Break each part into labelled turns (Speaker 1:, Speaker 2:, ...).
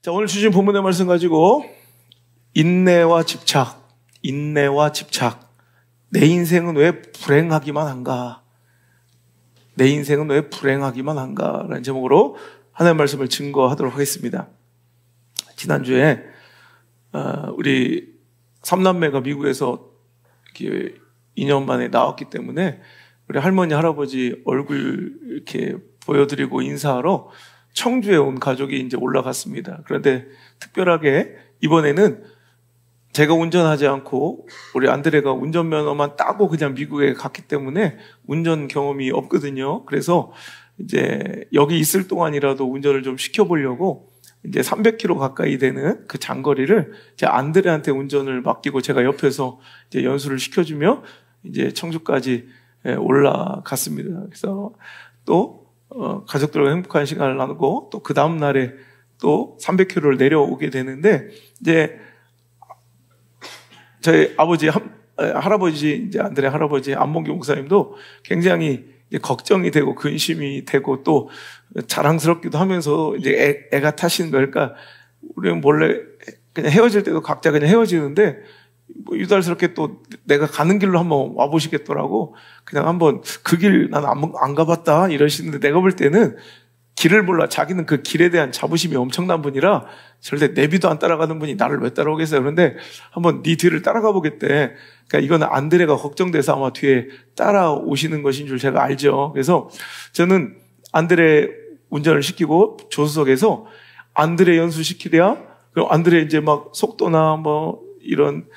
Speaker 1: 자, 오늘 주신 본문의 말씀 가지고 인내와 집착, 내 인생은 왜 불행하기만 한가? 내 인생은 왜 불행하기만 한가? 라는 제목으로 하나님의 말씀을 증거하도록 하겠습니다. 지난주에 우리 삼남매가 미국에서 이렇게 2년 만에 나왔기 때문에 우리 할머니, 할아버지 얼굴 이렇게 보여드리고 인사하러 청주에 온 가족이 이제 올라갔습니다. 그런데 특별하게 이번에는 제가 운전하지 않고 우리 안드레가 운전면허만 따고 그냥 미국에 갔기 때문에 운전 경험이 없거든요. 그래서 이제 여기 있을 동안이라도 운전을 좀 시켜보려고 이제 300km 가까이 되는 그 장거리를 제 안드레한테 운전을 맡기고 제가 옆에서 이제 연수를 시켜주며 이제 청주까지 올라갔습니다. 그래서 또 가족들과 행복한 시간을 나누고 또 그 다음 날에 또 300km를 내려오게 되는데 이제 저희 아버지 할아버지 이제 안드레 할아버지 안봉기 목사님도 굉장히 이제 걱정이 되고 근심이 되고 또 자랑스럽기도 하면서 이제 애가 타시는 거. 그러니까 우리는 원래 그냥 헤어질 때도 각자 그냥 헤어지는데 뭐 유달스럽게 또 내가 가는 길로 한번 와보시겠더라고. 그냥 한번 그 길 난 안 가봤다 이러시는데 내가 볼 때는 길을 몰라. 자기는 그 길에 대한 자부심이 엄청난 분이라 절대 내비도 안 따라가는 분이 나를 왜 따라오겠어요. 그런데 한번 네 뒤를 따라가 보겠대. 그러니까 이거는 안드레가 걱정돼서 아마 뒤에 따라오시는 것인 줄 제가 알죠. 그래서 저는 안드레 운전을 시키고 조수석에서 안드레 연수시키랴. 그럼 안드레 이제 막 속도나 뭐 이런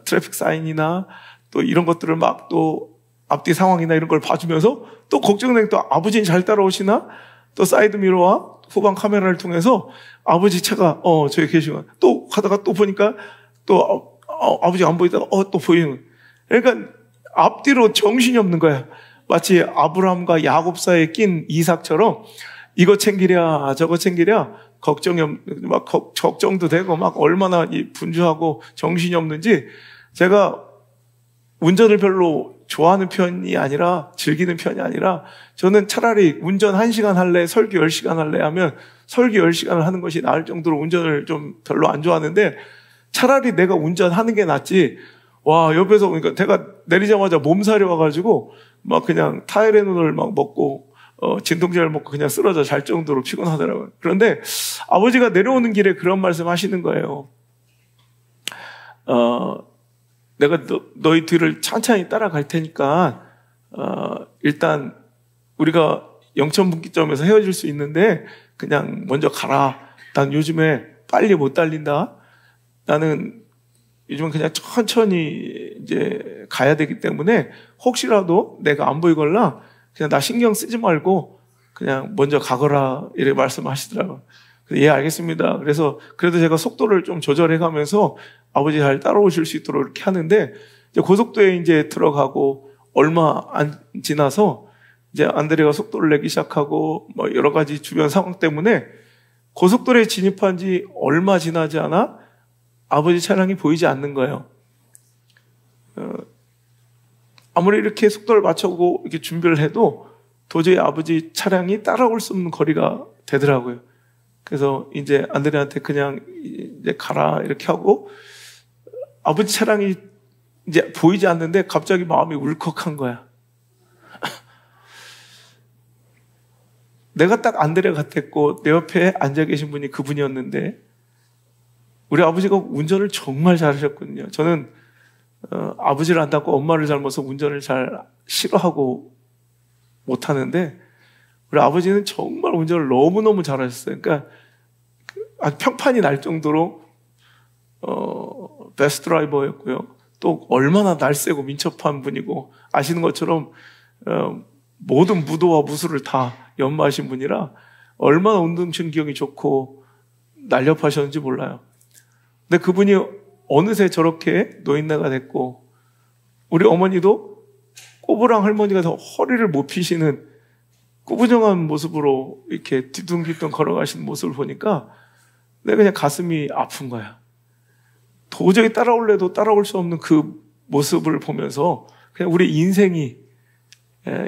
Speaker 1: 트래픽 사인이나 또 이런 것들을 막 또 앞뒤 상황이나 이런 걸 봐주면서 또 걱정되니까 또 아버지는 잘 따라오시나? 또 사이드 미러와 후방 카메라를 통해서 아버지 차가 저기 계시고 또 가다가 또 보니까 또 아버지 안 보이다가 또 보이는. 그러니까 앞뒤로 정신이 없는 거야. 마치 아브라함과 야곱 사이에 낀 이삭처럼 이거 챙기랴 저거 챙기랴 걱정도 되고 막 얼마나 분주하고 정신이 없는지. 제가 운전을 별로 좋아하는 편이 아니라 즐기는 편이 아니라 저는 차라리 운전 1시간 할래 설교 10시간 할래 하면 설교 10시간을 하는 것이 나을 정도로 운전을 좀 별로 안 좋아하는데 차라리 내가 운전하는 게 낫지. 와, 옆에서 그러니까 제가 내리자마자 몸살이 와가지고 막 그냥 타이레놀을 막 먹고 진통제를 먹고 그냥 쓰러져 잘 정도로 피곤하더라고요. 그런데 아버지가 내려오는 길에 그런 말씀 하시는 거예요. 내가 너희 뒤를 천천히 따라갈 테니까 일단 우리가 영천분기점에서 헤어질 수 있는데 그냥 먼저 가라. 난 요즘에 빨리 못 달린다. 나는 요즘은 그냥 천천히 이제 가야 되기 때문에 혹시라도 내가 안 보이거나 그냥 나 신경 쓰지 말고 그냥 먼저 가거라 이렇게 말씀하시더라고요. 예, 알겠습니다. 그래서 그래도 제가 속도를 좀 조절해 가면서 아버지 잘 따라오실 수 있도록 이렇게 하는데 이제 고속도로에 이제 들어가고 얼마 안 지나서 이제 안드레가 속도를 내기 시작하고 뭐 여러 가지 주변 상황 때문에 고속도로에 진입한 지 얼마 지나지 않아 아버지 차량이 보이지 않는 거예요. 아무리 이렇게 속도를 맞추고 이렇게 준비를 해도 도저히 아버지 차량이 따라올 수 없는 거리가 되더라고요. 그래서 이제 안드레한테 그냥 이제 가라 이렇게 하고 아버지 차량이 이제 보이지 않는데 갑자기 마음이 울컥한 거야. 내가 딱 안드레 같았고 내 옆에 앉아 계신 분이 그분이었는데 우리 아버지가 운전을 정말 잘하셨거든요. 저는 아버지를 안 닮고 엄마를 닮아서 운전을 잘 싫어하고 못하는데 우리 아버지는 정말 운전을 너무너무 잘하셨어요. 그러니까 아주 평판이 날 정도로 베스트 드라이버였고요. 또 얼마나 날쌔고 민첩한 분이고 아시는 것처럼 모든 무도와 무술을 다 연마하신 분이라 얼마나 운동신경이 좋고 날렵하셨는지 몰라요. 근데 그분이 어느새 저렇게 노인네가 됐고 우리 어머니도 꼬부랑 할머니가 더 허리를 못 펴시는 꾸부정한 모습으로 이렇게 뒤뚱뒤뚱 걸어가시는 모습을 보니까 내가 그냥 가슴이 아픈 거야. 도저히 따라올래도 따라올 수 없는 그 모습을 보면서 그냥 우리 인생이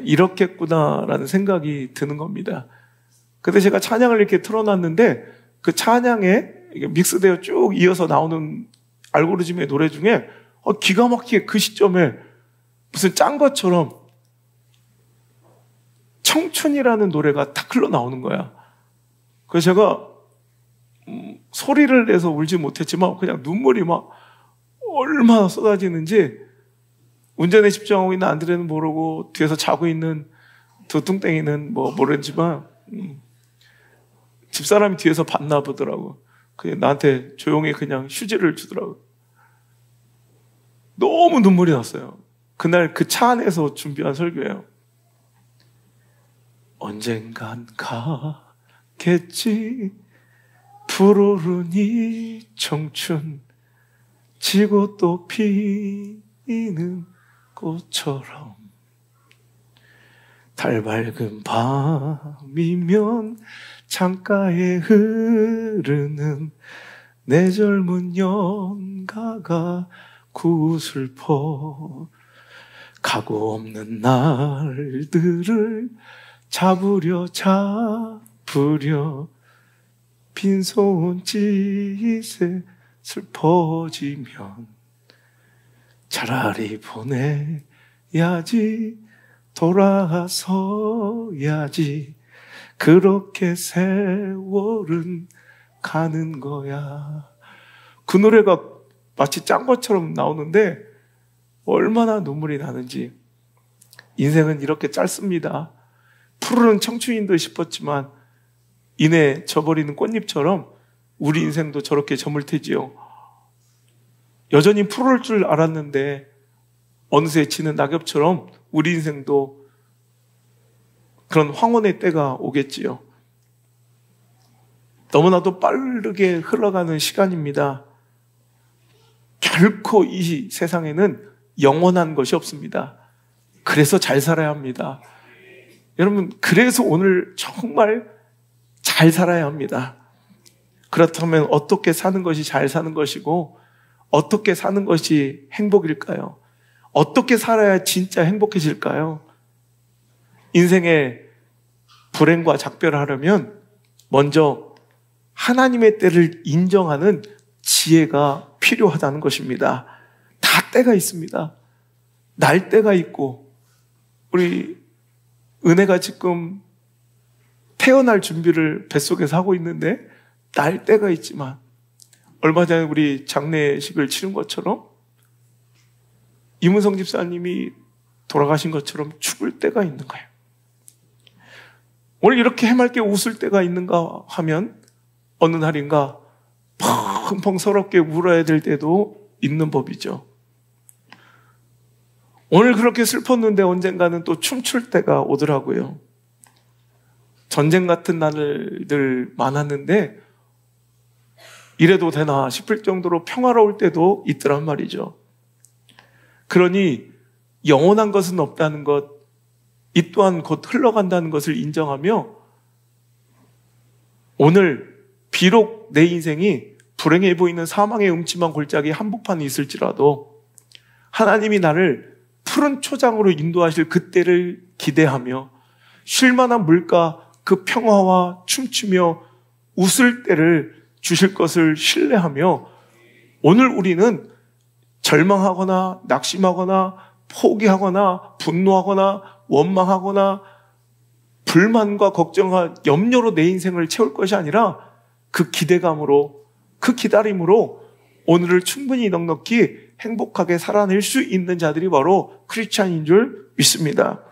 Speaker 1: 이렇겠구나라는 생각이 드는 겁니다. 근데 제가 찬양을 이렇게 틀어놨는데 그 찬양에 믹스되어 쭉 이어서 나오는 알고리즘의 노래 중에 기가 막히게 그 시점에 무슨 짠 것처럼 청춘이라는 노래가 딱 흘러나오는 거야. 그래서 제가 소리를 내서 울지 못했지만 그냥 눈물이 막 얼마나 쏟아지는지 운전에 집중하고 있는 안드레는 모르고 뒤에서 자고 있는 두 뚱땡이는 뭐 모르지만 집사람이 뒤에서 봤나 보더라고. 그냥 나한테 조용히 그냥 휴지를 주더라고. 너무 눈물이 났어요. 그날 그 차 안에서 준비한 설교예요. 언젠간 가겠지 푸르른 이 청춘 지고 또 피는 꽃처럼 달 밝은 밤이면 창가에 흐르는 내 젊은 연가가 구슬퍼 가고 없는 날들을 잡으려 빈손짓에 슬퍼지면 차라리 보내야지 돌아서야지 그렇게 세월은 가는 거야. 그 노래가 마치 짠 것처럼 나오는데 얼마나 눈물이 나는지. 인생은 이렇게 짧습니다. 푸르른 청춘인 듯 싶었지만 이내 져버리는 꽃잎처럼 우리 인생도 저렇게 저물 테지요. 여전히 푸를 줄 알았는데 어느새 지는 낙엽처럼 우리 인생도 그런 황혼의 때가 오겠지요. 너무나도 빠르게 흘러가는 시간입니다. 결코 이 세상에는 영원한 것이 없습니다. 그래서 잘 살아야 합니다. 여러분, 그래서 오늘 정말 잘 살아야 합니다. 그렇다면 어떻게 사는 것이 잘 사는 것이고 어떻게 사는 것이 행복일까요? 어떻게 살아야 진짜 행복해질까요? 인생의 불행과 작별하려면 먼저 하나님의 때를 인정하는 지혜가 필요하다는 것입니다. 다 때가 있습니다. 날 때가 있고 우리 은혜가 지금 태어날 준비를 뱃속에서 하고 있는데 날 때가 있지만 얼마 전에 우리 장례식을 치른 것처럼 이문성 집사님이 돌아가신 것처럼 죽을 때가 있는 거예요. 오늘 이렇게 해맑게 웃을 때가 있는가 하면 어느 날인가 펑펑 서럽게 울어야 될 때도 있는 법이죠. 오늘 그렇게 슬펐는데 언젠가는 또 춤출 때가 오더라고요. 전쟁 같은 날들 많았는데 이래도 되나 싶을 정도로 평화로울 때도 있더란 말이죠. 그러니 영원한 것은 없다는 것, 이 또한 곧 흘러간다는 것을 인정하며 오늘 비록 내 인생이 불행해 보이는 사망의 음침한 골짜기 한복판에 있을지라도 하나님이 나를 푸른 초장으로 인도하실 그때를 기대하며 쉴만한 물가 그 평화와 춤추며 웃을 때를 주실 것을 신뢰하며 오늘 우리는 절망하거나 낙심하거나 포기하거나 분노하거나 원망하거나 불만과 걱정과 염려로 내 인생을 채울 것이 아니라 그 기대감으로 그 기다림으로 오늘을 충분히 넉넉히 행복하게 살아낼 수 있는 자들이 바로 크리스찬인 줄 믿습니다.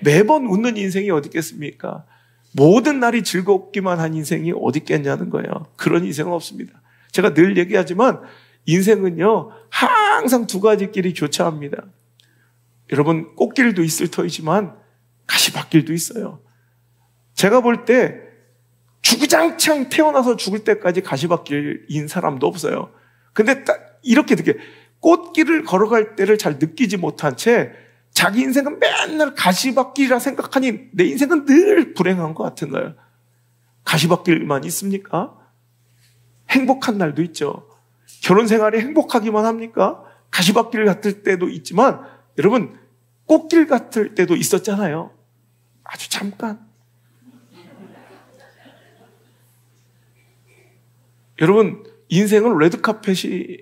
Speaker 1: 매번 웃는 인생이 어디 있겠습니까? 모든 날이 즐겁기만 한 인생이 어디 있겠냐는 거예요. 그런 인생은 없습니다. 제가 늘 얘기하지만 인생은요 항상 두 가지 길이 교차합니다. 여러분, 꽃길도 있을 터이지만 가시밭길도 있어요. 제가 볼 때 주구장창 태어나서 죽을 때까지 가시밭길인 사람도 없어요. 근데 딱 이렇게 꽃길을 걸어갈 때를 잘 느끼지 못한 채 자기 인생은 맨날 가시밭길이라 생각하니 내 인생은 늘 불행한 것 같은 거예요. 가시밭길만 있습니까? 행복한 날도 있죠. 결혼 생활이 행복하기만 합니까? 가시밭길 같을 때도 있지만 여러분, 꽃길 같을 때도 있었잖아요. 아주 잠깐. 여러분, 인생은 레드카펫이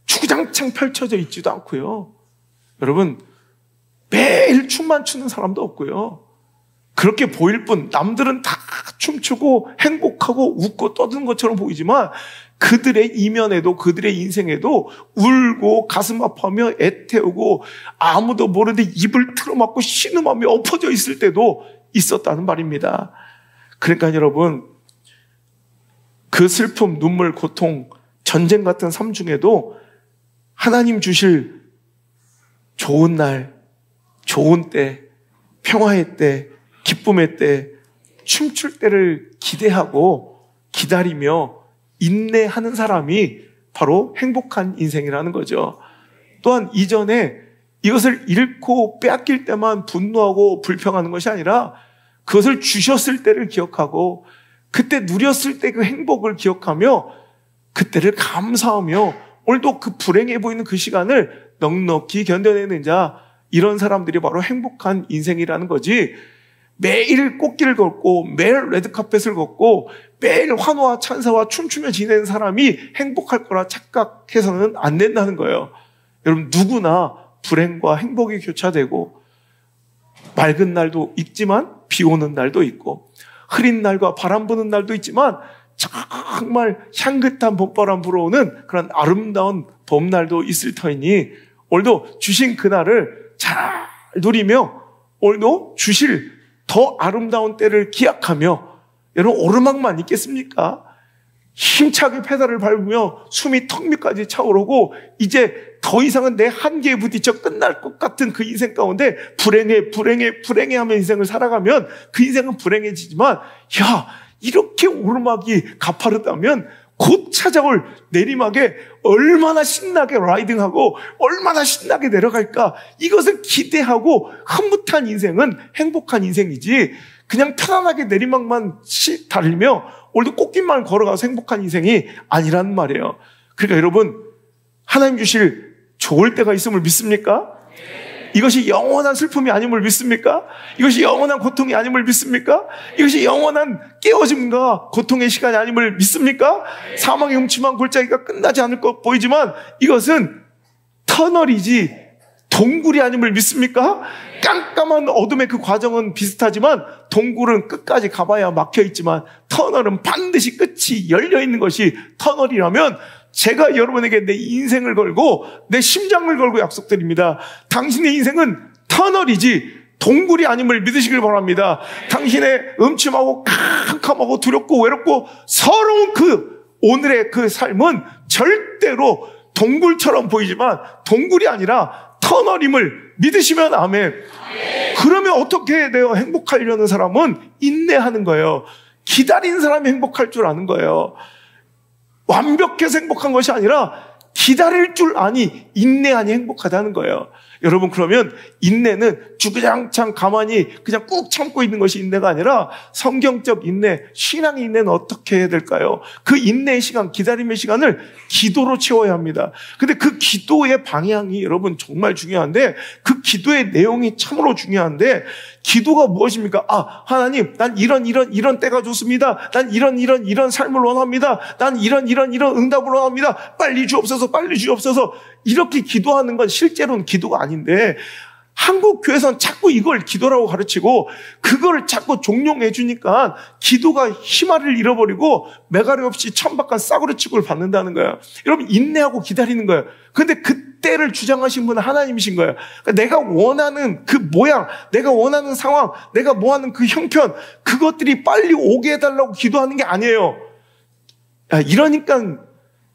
Speaker 1: 주구장창 펼쳐져 있지도 않고요. 여러분, 매일 춤만 추는 사람도 없고요. 그렇게 보일 뿐 남들은 다 춤추고 행복하고 웃고 떠드는 것처럼 보이지만 그들의 이면에도, 그들의 인생에도 울고 가슴 아파하며 애태우고 아무도 모르는데 입을 틀어막고 신음하며 엎어져 있을 때도 있었다는 말입니다. 그러니까 여러분, 그 슬픔, 눈물, 고통, 전쟁 같은 삶 중에도 하나님 주실 좋은 날, 좋은 때, 평화의 때, 기쁨의 때, 춤출 때를 기대하고 기다리며 인내하는 사람이 바로 행복한 인생이라는 거죠. 또한 이전에 이것을 잃고 빼앗길 때만 분노하고 불평하는 것이 아니라 그것을 주셨을 때를 기억하고 그때 누렸을 때 그 행복을 기억하며 그때를 감사하며 오늘도 그 불행해 보이는 그 시간을 넉넉히 견뎌내는 자, 이런 사람들이 바로 행복한 인생이라는 거지, 매일 꽃길을 걷고 매일 레드카펫을 걷고 매일 환호와 찬사와 춤추며 지내는 사람이 행복할 거라 착각해서는 안 된다는 거예요. 여러분, 누구나 불행과 행복이 교차되고 맑은 날도 있지만 비 오는 날도 있고 흐린 날과 바람 부는 날도 있지만 정말 향긋한 봄바람 불어오는 그런 아름다운 봄날도 있을 터이니 오늘도 주신 그날을 잘 누리며 오늘도 주실 더 아름다운 때를 기약하며, 여러분 오르막만 있겠습니까? 힘차게 페달을 밟으며 숨이 턱 밑까지 차오르고 이제 더 이상은 내 한계에 부딪혀 끝날 것 같은 그 인생 가운데 불행해 하며 인생을 살아가면 그 인생은 불행해지지만, 야, 이렇게 오르막이 가파르다면 곧 찾아올 내리막에 얼마나 신나게 라이딩하고 얼마나 신나게 내려갈까, 이것을 기대하고 흐뭇한 인생은 행복한 인생이지, 그냥 편안하게 내리막만 달리며 오늘도 꽃길만 걸어가서 행복한 인생이 아니란 말이에요. 그러니까 여러분, 하나님 주실 좋을 때가 있음을 믿습니까? 이것이 영원한 슬픔이 아님을 믿습니까? 이것이 영원한 고통이 아님을 믿습니까? 이것이 영원한 깨어짐과 고통의 시간이 아님을 믿습니까? 사망의 음침한 골짜기가 끝나지 않을 것 보이지만 이것은 터널이지 동굴이 아님을 믿습니까? 깜깜한 어둠의 그 과정은 비슷하지만 동굴은 끝까지 가봐야 막혀있지만 터널은 반드시 끝이 열려있는 것이 터널이라면, 제가 여러분에게 내 인생을 걸고 내 심장을 걸고 약속드립니다. 당신의 인생은 터널이지 동굴이 아님을 믿으시길 바랍니다. 당신의 음침하고 캄캄하고 두렵고 외롭고 서러운 그 오늘의 그 삶은 절대로 동굴처럼 보이지만 동굴이 아니라 터널임을 믿으시면 아멘. 그러면 어떻게 해야 돼요? 행복하려는 사람은 인내하는 거예요. 기다린 사람이 행복할 줄 아는 거예요. 완벽해서 행복한 것이 아니라 기다릴 줄 아니 인내하니 행복하다는 거예요. 여러분, 그러면 인내는 주구장창 가만히 그냥 꾹 참고 있는 것이 인내가 아니라 성경적 인내, 신앙의 인내는 어떻게 해야 될까요? 그 인내의 시간, 기다림의 시간을 기도로 채워야 합니다. 근데 그 기도의 방향이 여러분 정말 중요한데, 그 기도의 내용이 참으로 중요한데, 기도가 무엇입니까? 하나님, 난 이런 때가 좋습니다. 난 이런 삶을 원합니다. 난 이런 응답을 원합니다. 빨리 주옵소서, 빨리 주옵소서. 이렇게 기도하는 건 실제로는 기도가 아닌데, 한국 교회에서는 자꾸 이걸 기도라고 가르치고 그걸 자꾸 종용해 주니까 기도가 희망을 잃어버리고 메가리 없이 천박한 싸구려 취급을 받는다는 거예요. 여러분, 인내하고 기다리는 거예요. 근데 그때를 주장하신 분은 하나님이신 거예요. 그러니까 내가 원하는 그 모양, 내가 원하는 상황, 내가 뭐하는 그 형편, 그것들이 빨리 오게 해달라고 기도하는 게 아니에요. 이러니까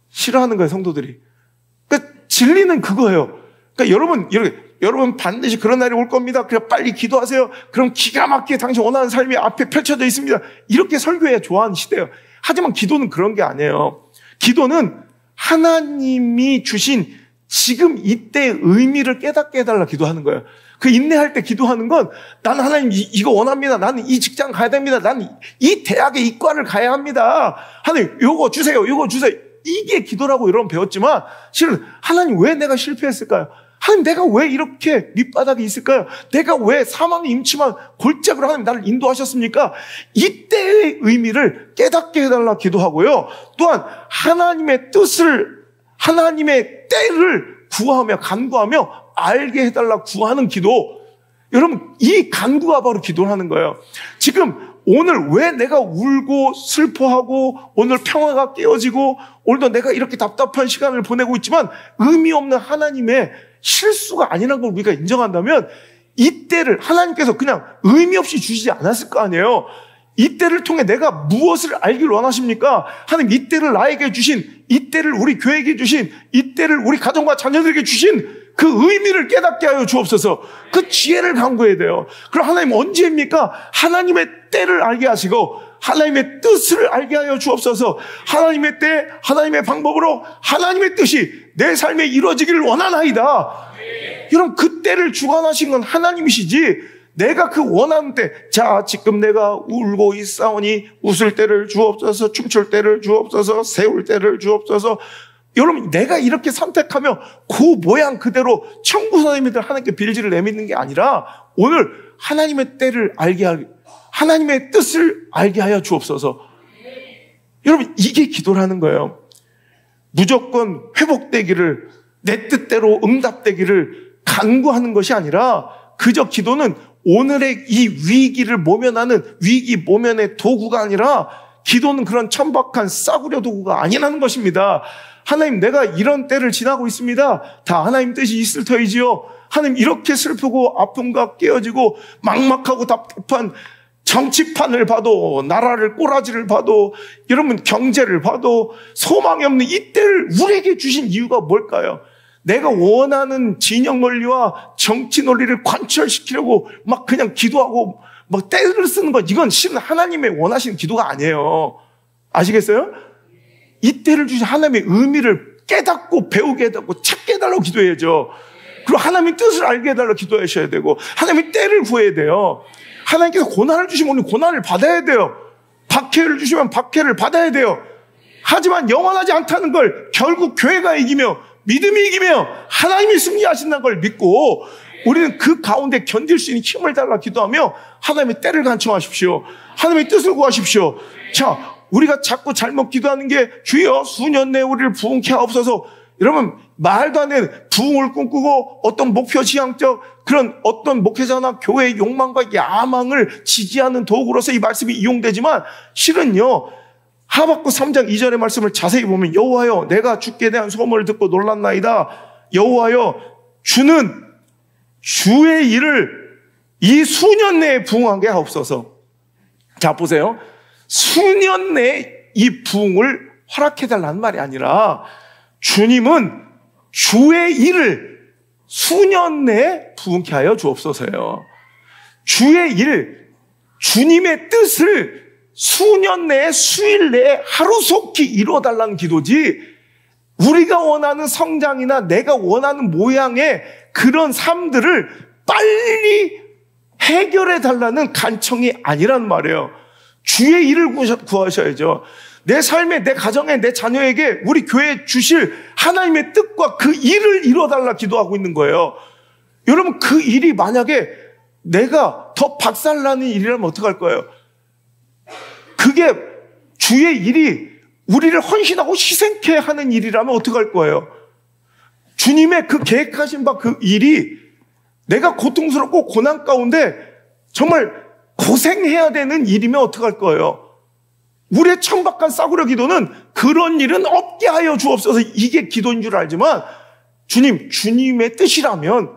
Speaker 1: 싫어하는 거예요, 성도들이. 그러니까 진리는 그거예요. 그러니까 여러분 반드시 그런 날이 올 겁니다. 그냥 빨리 기도하세요. 그럼 기가 막히게 당신 원하는 삶이 앞에 펼쳐져 있습니다. 이렇게 설교해야 좋아하는 시대예요. 하지만 기도는 그런 게 아니에요. 기도는 하나님이 주신 지금 이때의 의미를 깨닫게 해달라 기도하는 거예요. 그 인내할 때 기도하는 건, 나는 하나님 이거 원합니다. 나는 이 직장 가야 됩니다. 나는 이 대학에 이과를 가야 합니다. 하나님 요거 주세요. 이게 기도라고 여러분 배웠지만, 실은 하나님 왜 내가 실패했을까요? 하나님, 내가 왜 이렇게 밑바닥에 있을까요? 내가 왜 사망의 임침한 골짜기로 하나님 나를 인도하셨습니까? 이때의 의미를 깨닫게 해달라 기도하고요. 또한 하나님의 뜻을, 하나님의 때를 구하며 간구하며 알게 해달라 구하는 기도. 여러분, 이 간구가 바로 기도를 하는 거예요. 지금 오늘 왜 내가 울고 슬퍼하고 오늘 평화가 깨어지고 오늘도 내가 이렇게 답답한 시간을 보내고 있지만 의미 없는 하나님의 실수가 아니라는 걸 우리가 인정한다면 이때를 하나님께서 그냥 의미 없이 주시지 않았을 거 아니에요. 이때를 통해 내가 무엇을 알기를 원하십니까? 하나님, 이때를 나에게 주신, 이때를 우리 교회에게 주신, 이때를 우리 가정과 자녀들에게 주신 그 의미를 깨닫게 하여 주옵소서. 그 지혜를 간구해야 돼요. 그럼 하나님 언제입니까? 하나님의 때를 알게 하시고 하나님의 뜻을 알게 하여 주옵소서. 하나님의 때, 하나님의 방법으로 하나님의 뜻이 내 삶에 이루어지기를 원하나이다. 여러분, 그 때를 주관하신 건 하나님이시지 내가 그 원하는 때, 자, 지금 내가 울고 있사오니 웃을 때를 주옵소서, 춤출 때를 주옵소서, 세울 때를 주옵소서. 여러분, 내가 이렇게 선택하며 그 모양 그대로 청구서님들 하나님께 빌지를 내밀는 게 아니라 오늘 하나님의 때를 알게 하고 하나님의 뜻을 알게 하여 주옵소서. 여러분, 이게 기도라는 거예요. 무조건 회복되기를, 내 뜻대로 응답되기를 간구하는 것이 아니라 그저 기도는 오늘의 이 위기를 모면하는 위기 모면의 도구가 아니라 기도는 그런 천박한 싸구려 도구가 아니라는 것입니다. 하나님, 내가 이런 때를 지나고 있습니다. 다 하나님 뜻이 있을 터이지요. 하나님, 이렇게 슬프고 아픔과 깨어지고 막막하고 답답한 정치판을 봐도, 나라를 꼬라지를 봐도, 여러분 경제를 봐도 소망이 없는 이 때를 우리에게 주신 이유가 뭘까요? 내가 원하는 진영 논리와 정치 논리를 관철시키려고 막 그냥 기도하고 막 때를 쓰는 것, 이건 실은 하나님의 원하시는 기도가 아니에요. 아시겠어요? 이 때를 주신 하나님의 의미를 깨닫고 배우게 해달라고 찾게 해달라고 기도해야죠. 그리고 하나님의 뜻을 알게 해달라고 기도하셔야 되고 하나님의 때를 구해야 돼요. 하나님께서 고난을 주시면 우리 고난을 받아야 돼요. 박해를 주시면 박해를 받아야 돼요. 하지만 영원하지 않다는 걸 결국 교회가 이기며 믿음이 이기며 하나님이 승리하신다는 걸 믿고 우리는 그 가운데 견딜 수 있는 힘을 달라 기도하며 하나님의 때를 간청하십시오. 하나님의 뜻을 구하십시오. 자, 우리가 자꾸 잘못 기도하는 게 주여 수년 내에 우리를 부흥케 하옵소서. 여러분, 말도 안 되는 부흥을 꿈꾸고 어떤 목표 지향적 그런 어떤 목회자나 교회의 욕망과 야망을 지지하는 도구로서 이 말씀이 이용되지만 실은요, 하박국 3장 2절의 말씀을 자세히 보면 여호와여, 내가 주께 대한 소문을 듣고 놀랐나이다. 여호와여, 주는 주의 일을 이 수년 내에 부흥하게 하옵소서. 자, 보세요. 수년 내에 이 부흥을 허락해달라는 말이 아니라 주님은 주의 일을 수년 내에 부흥케 하여 주옵소서요. 주의 일, 주님의 뜻을 수년 내에, 수일 내에 하루속히 이루어달라는 기도지 우리가 원하는 성장이나 내가 원하는 모양의 그런 삶들을 빨리 해결해달라는 간청이 아니란 말이에요. 주의 일을 구하셔야죠. 내 삶에, 내 가정에, 내 자녀에게 우리 교회에 주실 하나님의 뜻과 그 일을 이루어달라 기도하고 있는 거예요. 여러분, 그 일이 만약에 내가 더 박살나는 일이라면 어떡할 거예요? 그게 주의 일이 우리를 헌신하고 희생케 하는 일이라면 어떡할 거예요? 주님의 그 계획하신 바 그 일이 내가 고통스럽고 고난 가운데 정말 고생해야 되는 일이면 어떡할 거예요? 우리의 천박한 싸구려 기도는 그런 일은 없게 하여 주옵소서, 이게 기도인 줄 알지만 주님, 주님의 뜻이라면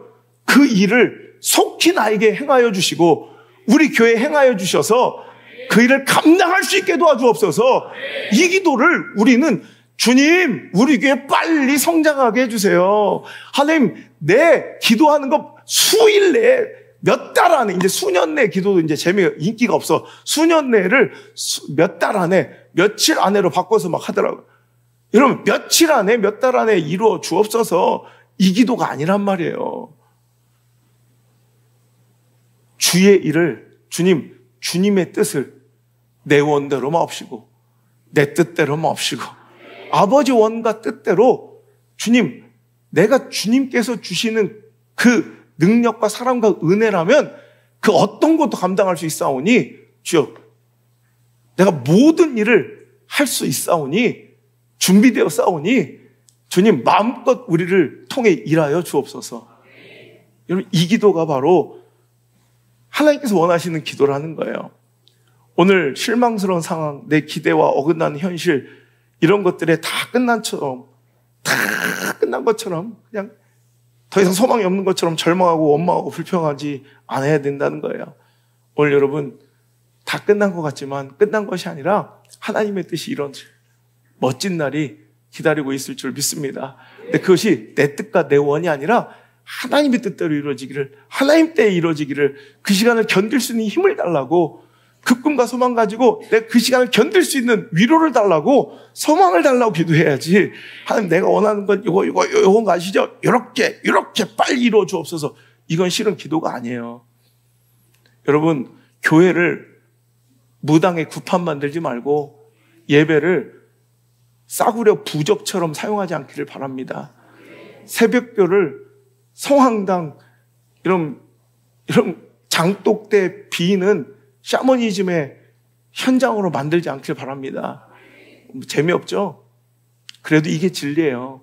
Speaker 1: 그 일을 속히 나에게 행하여 주시고 우리 교회에 행하여 주셔서 그 일을 감당할 수 있게 도와주옵소서. 이 기도를 우리는 주님, 우리 교회 빨리 성장하게 해주세요. 하나님, 내 기도하는 거 수일 내에 몇 달 안에, 이제 수년 내 기도도 이제 인기가 없어. 수년 내를 몇 달 안에, 며칠 안에로 바꿔서 막 하더라고요. 여러분, 며칠 안에, 몇 달 안에 이루어 주옵소서. 이 기도가 아니란 말이에요. 주의 일을, 주님, 주님의 뜻을 내 원대로 마옵시고 내 뜻대로 마옵시고 아버지 원과 뜻대로 주님, 내가 주님께서 주시는 그 능력과 사랑과 은혜라면 그 어떤 것도 감당할 수 있사오니 주여 내가 모든 일을 할 수 있사오니 준비되어 싸우니 주님 마음껏 우리를 통해 일하여 주옵소서. 여러분 이 기도가 바로 하나님께서 원하시는 기도라는 거예요. 오늘 실망스러운 상황, 내 기대와 어긋나는 현실 이런 것들에 다 끝난 것처럼 그냥 더 이상 소망이 없는 것처럼 절망하고 원망하고 불평하지 않아야 된다는 거예요. 오늘 여러분 다 끝난 것 같지만 끝난 것이 아니라 하나님의 뜻이 이런 멋진 날이 기다리고 있을 줄 믿습니다. 근데 그것이 내 뜻과 내 원이 아니라 하나님의 뜻대로 이루어지기를, 하나님 때에 이루어지기를, 그 시간을 견딜 수 있는 힘을 달라고, 그 꿈과 소망 가지고 내가 그 시간을 견딜 수 있는 위로를 달라고, 소망을 달라고 기도해야지. 하나님 내가 원하는 건 요거 아시죠? 이렇게 빨리 이루어 주옵소서. 이건 실은 기도가 아니에요. 여러분 교회를 무당의 구판 만들지 말고 예배를 싸구려 부적처럼 사용하지 않기를 바랍니다. 새벽교를 성황당 이런 장독대 비는 샤머니즘의 현장으로 만들지 않기를 바랍니다. 재미없죠? 그래도 이게 진리예요.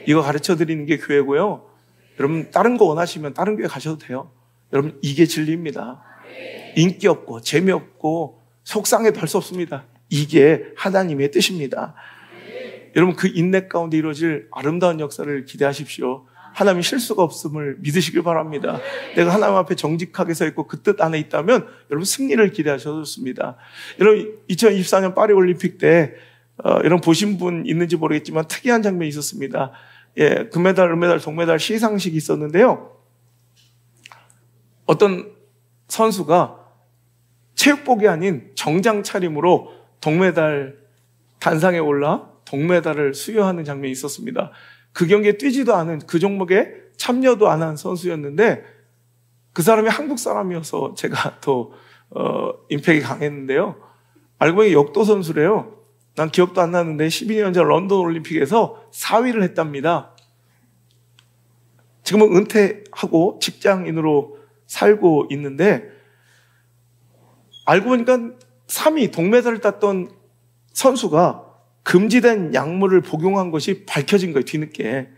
Speaker 1: 이거 가르쳐 드리는 게 교회고요. 여러분 다른 거 원하시면 다른 교회 가셔도 돼요. 여러분 이게 진리입니다. 인기 없고 재미없고 속상해도 할 수 없습니다. 이게 하나님의 뜻입니다. 여러분 그 인내 가운데 이루어질 아름다운 역사를 기대하십시오. 하나님이 실수가 없음을 믿으시길 바랍니다. 내가 하나님 앞에 정직하게 서 있고 그 뜻 안에 있다면 여러분 승리를 기대하셔도 좋습니다. 여러분 2024년 파리올림픽 때 여러분 보신 분 있는지 모르겠지만 특이한 장면이 있었습니다. 예, 금메달, 은메달, 동메달 시상식이 있었는데요. 어떤 선수가 체육복이 아닌 정장 차림으로 동메달 단상에 올라 동메달을 수여하는 장면이 있었습니다. 그 경기에 뛰지도 않은, 그 종목에 참여도 안 한 선수였는데 그 사람이 한국 사람이어서 제가 더 임팩이 강했는데요. 알고 보니 역도 선수래요. 난 기억도 안 나는데 12년 전 런던 올림픽에서 4위를 했답니다. 지금은 은퇴하고 직장인으로 살고 있는데 알고 보니까 3위 동메달을 땄던 선수가 금지된 약물을 복용한 것이 밝혀진 거예요, 뒤늦게.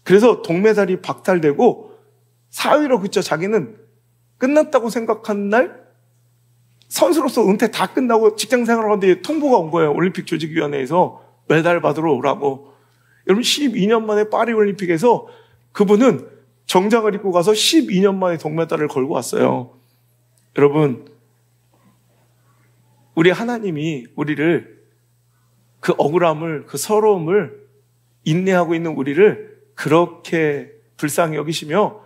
Speaker 1: 그래서 동메달이 박탈되고 4위로 그쳐 자기는 끝났다고 생각한 날 선수로서 은퇴 다 끝나고 직장 생활을 하는데 통보가 온 거예요. 올림픽 조직위원회에서 메달 받으러 오라고. 여러분 12년 만에 파리올림픽에서 그분은 정장을 입고 가서 12년 만에 동메달을 걸고 왔어요. 여러분 우리 하나님이 우리를 그 억울함을, 그 서러움을 인내하고 있는 우리를 그렇게 불쌍히 여기시며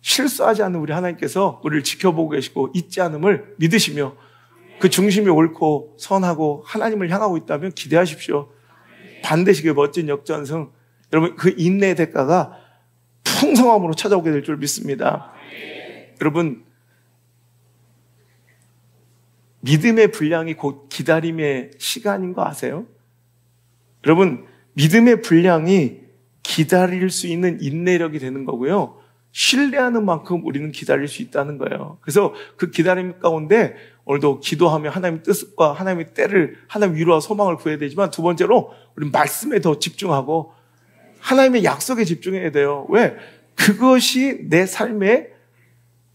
Speaker 1: 실수하지 않는 우리 하나님께서 우리를 지켜보고 계시고 잊지 않음을 믿으시며 그 중심이 옳고 선하고 하나님을 향하고 있다면 기대하십시오. 반드시 그 멋진 역전승, 여러분 그 인내의 대가가 풍성함으로 찾아오게 될 줄 믿습니다. 여러분 믿음의 분량이 곧 기다림의 시간인 거 아세요? 여러분 믿음의 분량이 기다릴 수 있는 인내력이 되는 거고요. 신뢰하는 만큼 우리는 기다릴 수 있다는 거예요. 그래서 그 기다림 가운데 오늘도 기도하며 하나님의 뜻과 하나님의 때를, 하나님 위로와 소망을 구해야 되지만 두 번째로 우리 말씀에 더 집중하고 하나님의 약속에 집중해야 돼요. 왜? 그것이 내 삶에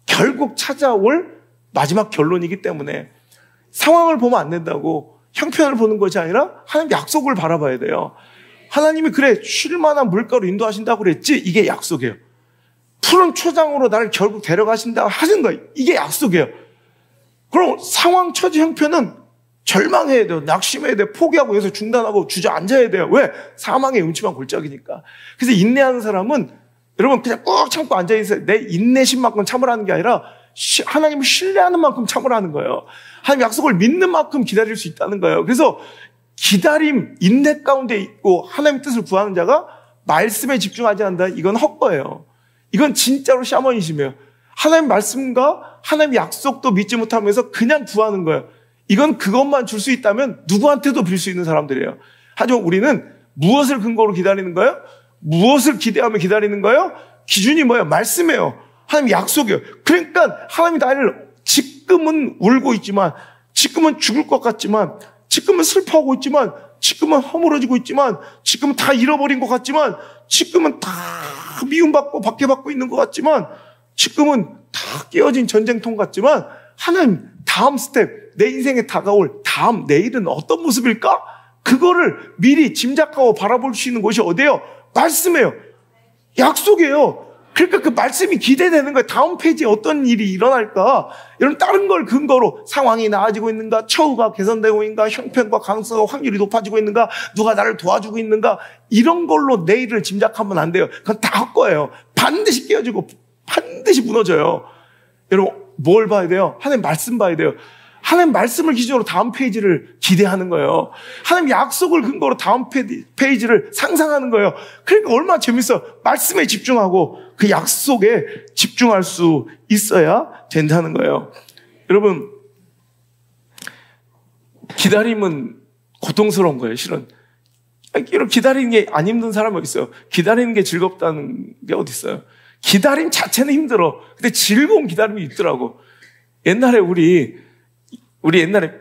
Speaker 1: 결국 찾아올 마지막 결론이기 때문에 상황을 보면 안 된다고 형편을 보는 것이 아니라 하나님 약속을 바라봐야 돼요. 하나님이 그래 쉴 만한 물가로 인도하신다고 그랬지, 이게 약속이에요. 푸른 초장으로 나를 결국 데려가신다고 하신 거예요. 이게 약속이에요. 그럼 상황, 처지, 형편은 절망해야 돼요. 낙심해야 돼요. 포기하고 여기서 중단하고 주저앉아야 돼요. 왜? 사망의 음침한 골짜기니까. 그래서 인내하는 사람은 여러분 그냥 꾹 참고 앉아있어요. 내 인내심만큼 참으라는 게 아니라 하나님을 신뢰하는 만큼 참으라는 거예요. 하나님 약속을 믿는 만큼 기다릴 수 있다는 거예요. 그래서 기다림, 인내 가운데 있고 하나님 뜻을 구하는 자가 말씀에 집중하지 않는다. 이건 헛거예요. 이건 진짜로 샤머니즘이에요. 하나님 말씀과 하나님 약속도 믿지 못하면서 그냥 구하는 거예요. 이건 그것만 줄 수 있다면 누구한테도 빌 수 있는 사람들이에요. 하지만 우리는 무엇을 근거로 기다리는 거예요? 무엇을 기대하며 기다리는 거예요? 기준이 뭐예요? 말씀이에요. 하나님 약속이에요. 그러니까 하나님이 나를 지금은 울고 있지만, 지금은 죽을 것 같지만, 지금은 슬퍼하고 있지만, 지금은 허물어지고 있지만, 지금은 다 잃어버린 것 같지만, 지금은 다 미움받고 박해받고 있는 것 같지만, 지금은 다 깨어진 전쟁통 같지만, 하나님 다음 스텝, 내 인생에 다가올 다음 내일은 어떤 모습일까? 그거를 미리 짐작하고 바라볼 수 있는 곳이 어디예요? 말씀이에요. 약속이에요. 그러니까 그 말씀이 기대되는 거예요. 다음 페이지에 어떤 일이 일어날까? 이런 다른 걸 근거로 상황이 나아지고 있는가? 처우가 개선되고 있는가? 형편과 강성과 확률이 높아지고 있는가? 누가 나를 도와주고 있는가? 이런 걸로 내일을 짐작하면 안 돼요. 그건 다 헛거예요. 반드시 깨어지고 반드시 무너져요. 여러분 뭘 봐야 돼요? 하나님 말씀 봐야 돼요. 하나님 말씀을 기준으로 다음 페이지를 기대하는 거예요. 하나님 약속을 근거로 다음 페이지를 상상하는 거예요. 그러니까 얼마나 재밌어요. 말씀에 집중하고 그 약속에 집중할 수 있어야 된다는 거예요. 여러분, 기다림은 고통스러운 거예요, 실은. 이런 기다리는 게 안 힘든 사람이 어디 있어요? 기다리는 게 즐겁다는 게 어디 있어요? 기다림 자체는 힘들어. 근데 즐거운 기다림이 있더라고. 옛날에 우리 옛날에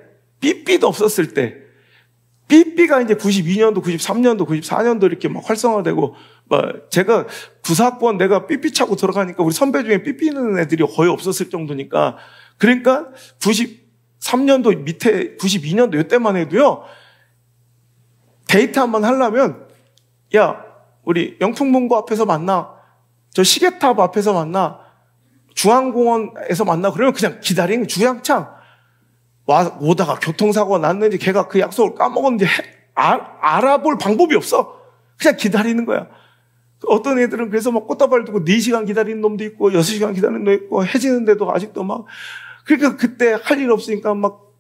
Speaker 1: 삐삐도 없었을 때, 삐삐가 이제 92년도, 93년도, 94년도 이렇게 막 활성화되고, 제가 부사학번 내가 삐삐 차고 들어가니까 우리 선배 중에 삐삐는 애들이 거의 없었을 정도니까, 그러니까 93년도 밑에 92년도 이때만 해도요, 데이트 한번 하려면, 야, 우리 영풍문고 앞에서 만나, 저 시계탑 앞에서 만나, 중앙공원에서 만나, 그러면 그냥 기다리는 주양창. 오다가 교통사고가 났는지 걔가 그 약속을 까먹었는지 알아볼 방법이 없어. 그냥 기다리는 거야. 어떤 애들은 그래서 막 꽃다발 두고 4시간 기다리는 놈도 있고 6시간 기다리는 놈도 있고 해지는데도 아직도 막 그러니까 그때 할 일 없으니까 막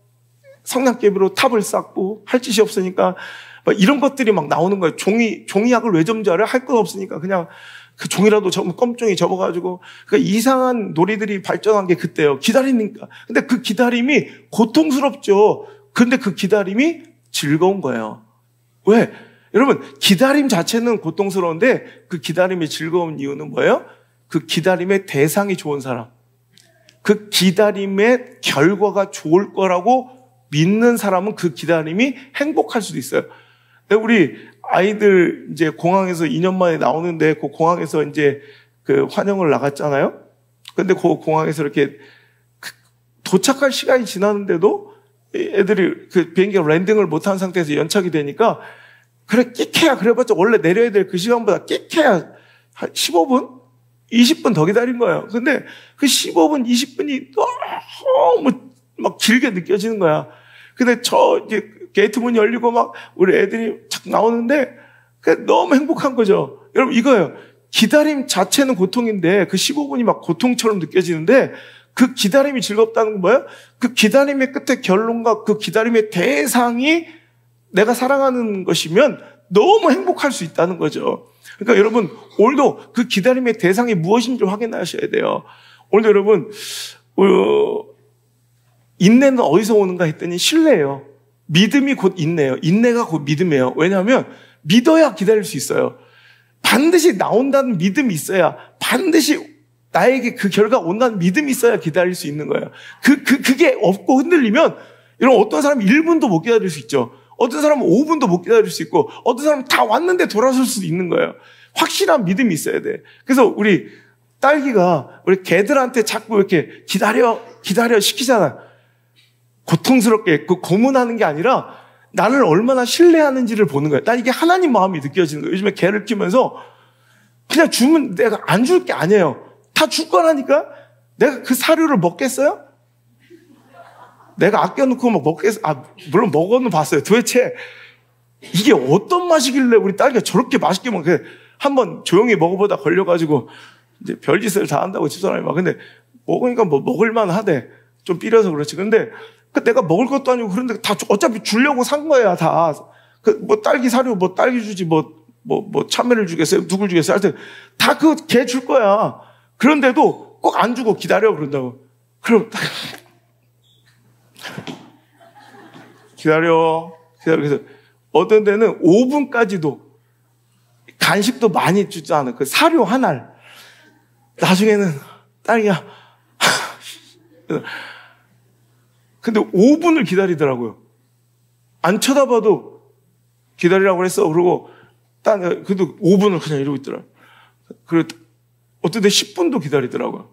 Speaker 1: 성냥개비로 탑을 쌓고 할 짓이 없으니까 막 이런 것들이 막 나오는 거예요. 종이약을 왜 접는 줄 알아요? 할 건 없으니까 그냥 그 종이라도 껌종이 접어가지고 그 이상한 놀이들이 발전한 게 그때요. 기다리니까. 근데 그 기다림이 고통스럽죠. 근데 그 기다림이 즐거운 거예요. 왜? 여러분 기다림 자체는 고통스러운데 그 기다림이 즐거운 이유는 뭐예요? 그 기다림의 대상이 좋은 사람, 그 기다림의 결과가 좋을 거라고 믿는 사람은 그 기다림이 행복할 수도 있어요. 근데 우리 아이들 이제 공항에서 2년 만에 나오는데 그 공항에서 이제 그 환영을 나갔잖아요. 근데 그 공항에서 이렇게 도착할 시간이 지났는데도 애들이 그 비행기가 랜딩을 못한 상태에서 연착이 되니까 그래 끽해야 그래봤자 원래 내려야 될 그 시간보다 끽해야 한 15분? 20분 더 기다린 거예요. 근데 그 15분, 20분이 너무 막 길게 느껴지는 거야. 근데 이제 게이트 문이 열리고 막 우리 애들이 착 나오는데 너무 행복한 거죠. 여러분 이거예요. 기다림 자체는 고통인데 그 15분이 막 고통처럼 느껴지는데 그 기다림이 즐겁다는 건 뭐예요? 그 기다림의 끝에 결론과 그 기다림의 대상이 내가 사랑하는 것이면 너무 행복할 수 있다는 거죠. 그러니까 여러분 오늘도 그 기다림의 대상이 무엇인지 확인하셔야 돼요. 오늘도 여러분 인내는 어디서 오는가 했더니 신뢰예요. 믿음이 곧 인내예요. 인내가 곧 믿음이에요. 왜냐하면 믿어야 기다릴 수 있어요. 반드시 나온다는 믿음이 있어야, 반드시 나에게 그 결과 온다는 믿음이 있어야 기다릴 수 있는 거예요. 그게 없고 흔들리면 이런 어떤 사람은 1분도 못 기다릴 수 있죠. 어떤 사람은 5분도 못 기다릴 수 있고 어떤 사람은 다 왔는데 돌아설 수도 있는 거예요. 확실한 믿음이 있어야 돼. 그래서 우리 딸기가 우리 개들한테 자꾸 이렇게 기다려 시키잖아. 고통스럽게 그 고문하는 게 아니라 나를 얼마나 신뢰하는지를 보는 거예요. 난 이게 하나님 마음이 느껴지는 거예요. 요즘에 개를 키우면서 그냥 주면 내가 안 줄 게 아니에요. 다 줄 거라니까. 내가 그 사료를 먹겠어요? 내가 아껴놓고 막 먹겠어요? 물론 먹어는 봤어요. 도대체 이게 어떤 맛이길래 우리 딸기가 저렇게 맛있게 먹게. 한번 조용히 먹어보다 걸려가지고 이제 별짓을 다 한다고 집사람이 막. 근데 먹으니까 뭐 먹을만 하대. 좀 삐려서 그렇지. 근데 내가 먹을 것도 아니고 그런데 다 어차피 주려고 산 거야, 다. 뭐 딸기 사료, 뭐 딸기 주지, 뭐 참외를 주겠어요? 누굴 주겠어요? 하여튼 다 그 개 줄 거야. 그런데도 꼭 안 주고 기다려, 그런다고. 그럼 기다려. 그래서 어떤 데는 5분까지도 간식도 많이 주지 않아. 그 사료 하나를. 나중에는 딸이야. 근데 5분을 기다리더라고요. 안 쳐다봐도 기다리라고 그랬어. 그러고 그래도 5분을 그냥 이러고 있더라고요. 그리고 어떤 때 10분도 기다리더라고요.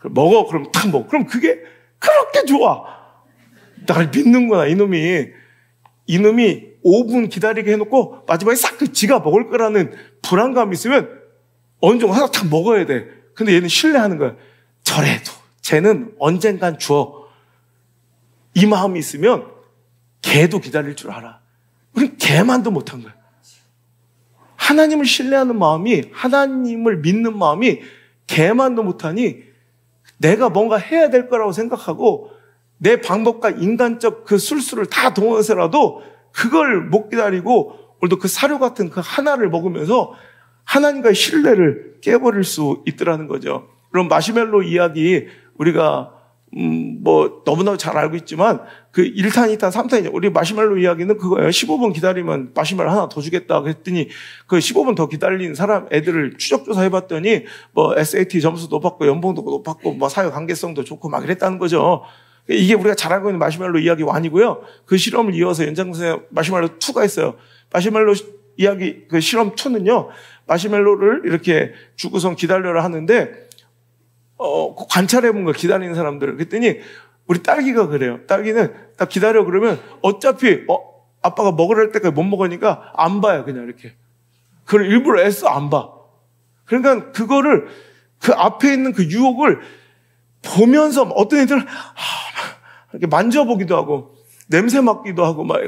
Speaker 1: 먹어. 그럼 탁 먹어. 그럼 그게 그렇게 좋아. 날 믿는구나, 이놈이 5분 기다리게 해놓고 마지막에 싹 지가 먹을 거라는 불안감이 있으면 어느 정도 하나 탁 먹어야 돼. 근데 얘는 신뢰하는 거야. 저래도 쟤는 언젠간 줘. 이 마음이 있으면 걔도 기다릴 줄 알아. 우린 걔만도 못한 거야. 하나님을 신뢰하는 마음이, 하나님을 믿는 마음이 걔만도 못하니 내가 뭔가 해야 될 거라고 생각하고 내 방법과 인간적 그 술수를 다 동원해서라도 그걸 못 기다리고 오늘도 그 사료 같은 그 하나를 먹으면서 하나님과의 신뢰를 깨버릴 수 있더라는 거죠. 그럼 마시멜로 이야기 우리가 너무나 잘 알고 있지만 그 1탄, 2탄, 3탄이죠. 우리 마시멜로 이야기는 그거예요. 15분 기다리면 마시멜로 하나 더 주겠다 그랬더니 그 15분 더 기다리는 사람 애들을 추적조사 해봤더니 SAT 점수 높았고 연봉도 높았고 사회 관계성도 좋고 막 이랬다는 거죠. 이게 우리가 잘 알고 있는 마시멜로 이야기 1이고요. 그 실험을 이어서 연장선에 마시멜로 2가 있어요. 마시멜로 이야기 그 실험 2는요. 마시멜로를 이렇게 주고선 기다려라 하는데 관찰해본 거 기다리는 사람들을. 그랬더니 우리 딸기가 그래요. 딸기는 딱 기다려 그러면 어차피 아빠가 먹으라 할 때까지 못 먹으니까 안 봐요. 그냥 이렇게. 그걸 일부러 애써 안 봐. 그러니까 그거를 그 앞에 있는 그 유혹을 보면서 어떤 애들은 이렇게 만져보기도 하고 냄새 맡기도 하고 막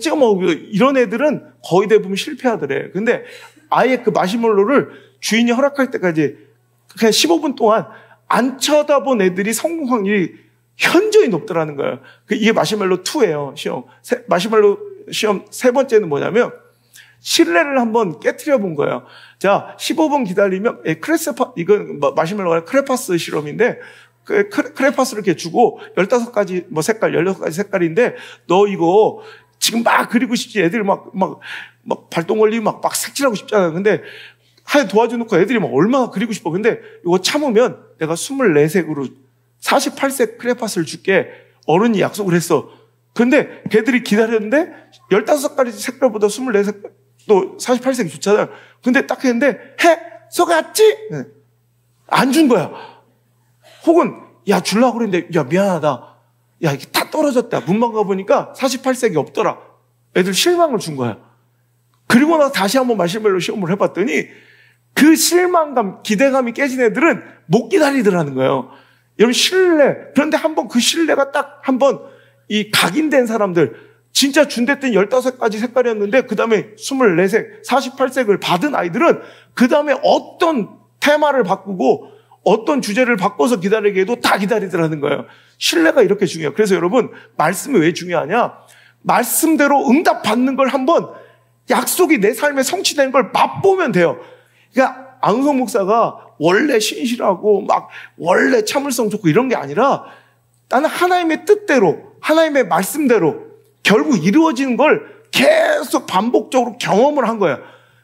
Speaker 1: 찍어 먹기도 이런 애들은 거의 대부분 실패하더래. 근데 아예 그 마시멜로를 주인이 허락할 때까지 그냥 15분 동안 안 쳐다본 애들이 성공 확률이 현저히 높더라는 거예요. 이게 마시멜로 2예요, 시험. 마시멜로 시험 3번째는 뭐냐면, 신뢰를 한번 깨트려 본 거예요. 자, 15분 기다리면, 이건 마시멜로가 크레파스 실험인데, 크레파스를 이렇게 주고, 15가지 색깔, 16가지 색깔인데, 너 이거 지금 막 그리고 싶지. 애들이 막 발동 걸리고 막 색칠하고 싶잖아요. 근데, 하여 도와줘놓고 애들이 막 얼마나 그리고 싶어. 근데 이거 참으면 내가 24색으로 48색 크레파스를 줄게. 어른이 약속을 했어. 근데 걔들이 기다렸는데 15가지 색깔보다 24색 또 48색이 좋잖아요. 근데 딱 했는데 속았지? 안 준 거야. 혹은 야 주려고 그랬는데 야 미안하다. 야 이게 다 떨어졌다. 문방 가보니까 48색이 없더라. 애들 실망을 준 거야. 그리고 나서 다시 한번 마시멜로 시험을 해봤더니 그 실망감, 기대감이 깨진 애들은 못 기다리더라는 거예요. 여러분 신뢰. 그런데 한번 그 신뢰가 딱 한번 이 각인된 사람들 진짜 준댔더니 15가지 색깔이었는데 그 다음에 24색, 48색을 받은 아이들은 그 다음에 어떤 테마를 바꾸고 어떤 주제를 바꿔서 기다리게 해도 다 기다리더라는 거예요. 신뢰가 이렇게 중요해요. 그래서 여러분 말씀이 왜 중요하냐? 말씀대로 응답 받는 걸 한번 약속이 내 삶에 성취되는 걸 맛보면 돼요. 그러니까 안우성 목사가 원래 신실하고 막 원래 참을성 좋고 이런 게 아니라 나는 하나님의 뜻대로 하나님의 말씀대로 결국 이루어지는 걸 계속 반복적으로 경험을 한 거야.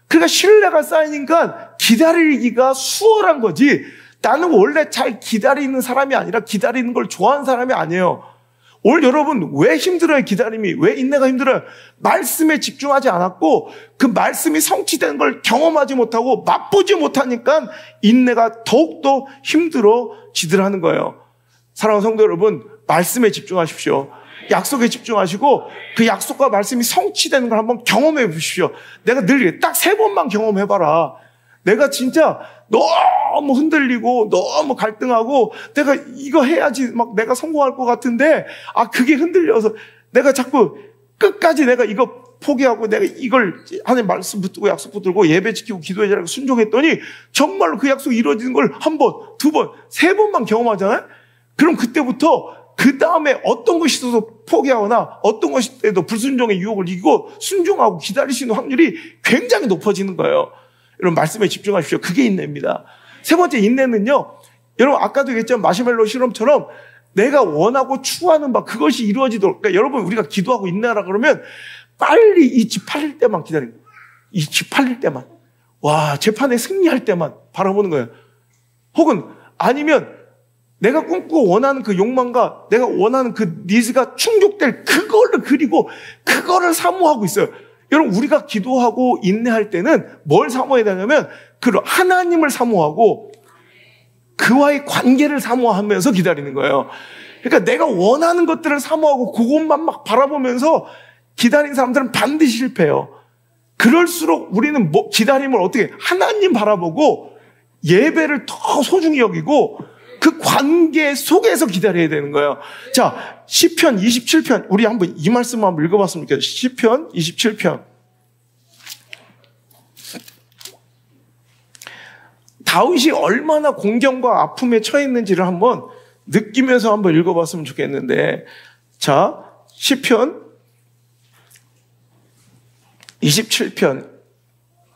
Speaker 1: 그러니까 신뢰가 쌓이니까 기다리기가 수월한 거지. 나는 원래 잘 기다리는 사람이 아니라 기다리는 걸 좋아하는 사람이 아니에요. 오늘 여러분 왜 힘들어요? 기다림이. 왜 인내가 힘들어요? 말씀에 집중하지 않았고 그 말씀이 성취되는 걸 경험하지 못하고 맛보지 못하니까 인내가 더욱더 힘들어지더라는 거예요. 사랑하는 성도 여러분, 말씀에 집중하십시오. 약속에 집중하시고 그 약속과 말씀이 성취되는 걸 한번 경험해 보십시오. 내가 늘 딱 3번만 경험해봐라. 내가 진짜 너무 흔들리고 너무 갈등하고 내가 이거 해야지 막 내가 성공할 것 같은데 그게 흔들려서 내가 자꾸 끝까지 내가 이거 포기하고 내가 이걸 하나님 말씀 붙들고 약속 붙들고 예배 지키고 기도해 잘하고 순종했더니 정말로 그 약속이 이루어지는 걸 1번, 2번, 3번만 경험하잖아요. 그럼 그때부터 그 다음에 어떤 것이 있어서 포기하거나 어떤 것이 때도 불순종의 유혹을 이기고 순종하고 기다릴 수 있는 확률이 굉장히 높아지는 거예요. 여러분 말씀에 집중하십시오. 그게 인내입니다. 3번째 인내는요. 여러분 아까도 얘기했지만 마시멜로 실험처럼 내가 원하고 추구하는 바 그것이 이루어지도록. 그러니까 여러분 우리가 기도하고 인내하라 그러면 빨리 이 집 팔릴 때만 기다리는 거예요. 이 집 팔릴 때만. 와 재판에 승리할 때만 바라보는 거예요. 혹은 아니면 내가 꿈꾸고 원하는 그 욕망과 내가 원하는 그 니즈가 충족될 그거를 그리고 그거를 사모하고 있어요. 여러분, 우리가 기도하고 인내할 때는 뭘 사모해야 되냐면 그 하나님을 사모하고 그와의 관계를 사모하면서 기다리는 거예요. 그러니까 내가 원하는 것들을 사모하고 그것만 막 바라보면서 기다리는 사람들은 반드시 실패해요. 그럴수록 우리는 기다림을 어떻게 하나님 바라보고 예배를 더 소중히 여기고 그 관계 속에서 기다려야 되는 거예요. 자, 시편 27편 우리 한번 이 말씀 한번 읽어봤으면 좋겠어요. 시편 27편. 다윗이 얼마나 공경과 아픔에 처해 있는지를 한번 느끼면서 한번 읽어봤으면 좋겠는데, 자, 시편 27편.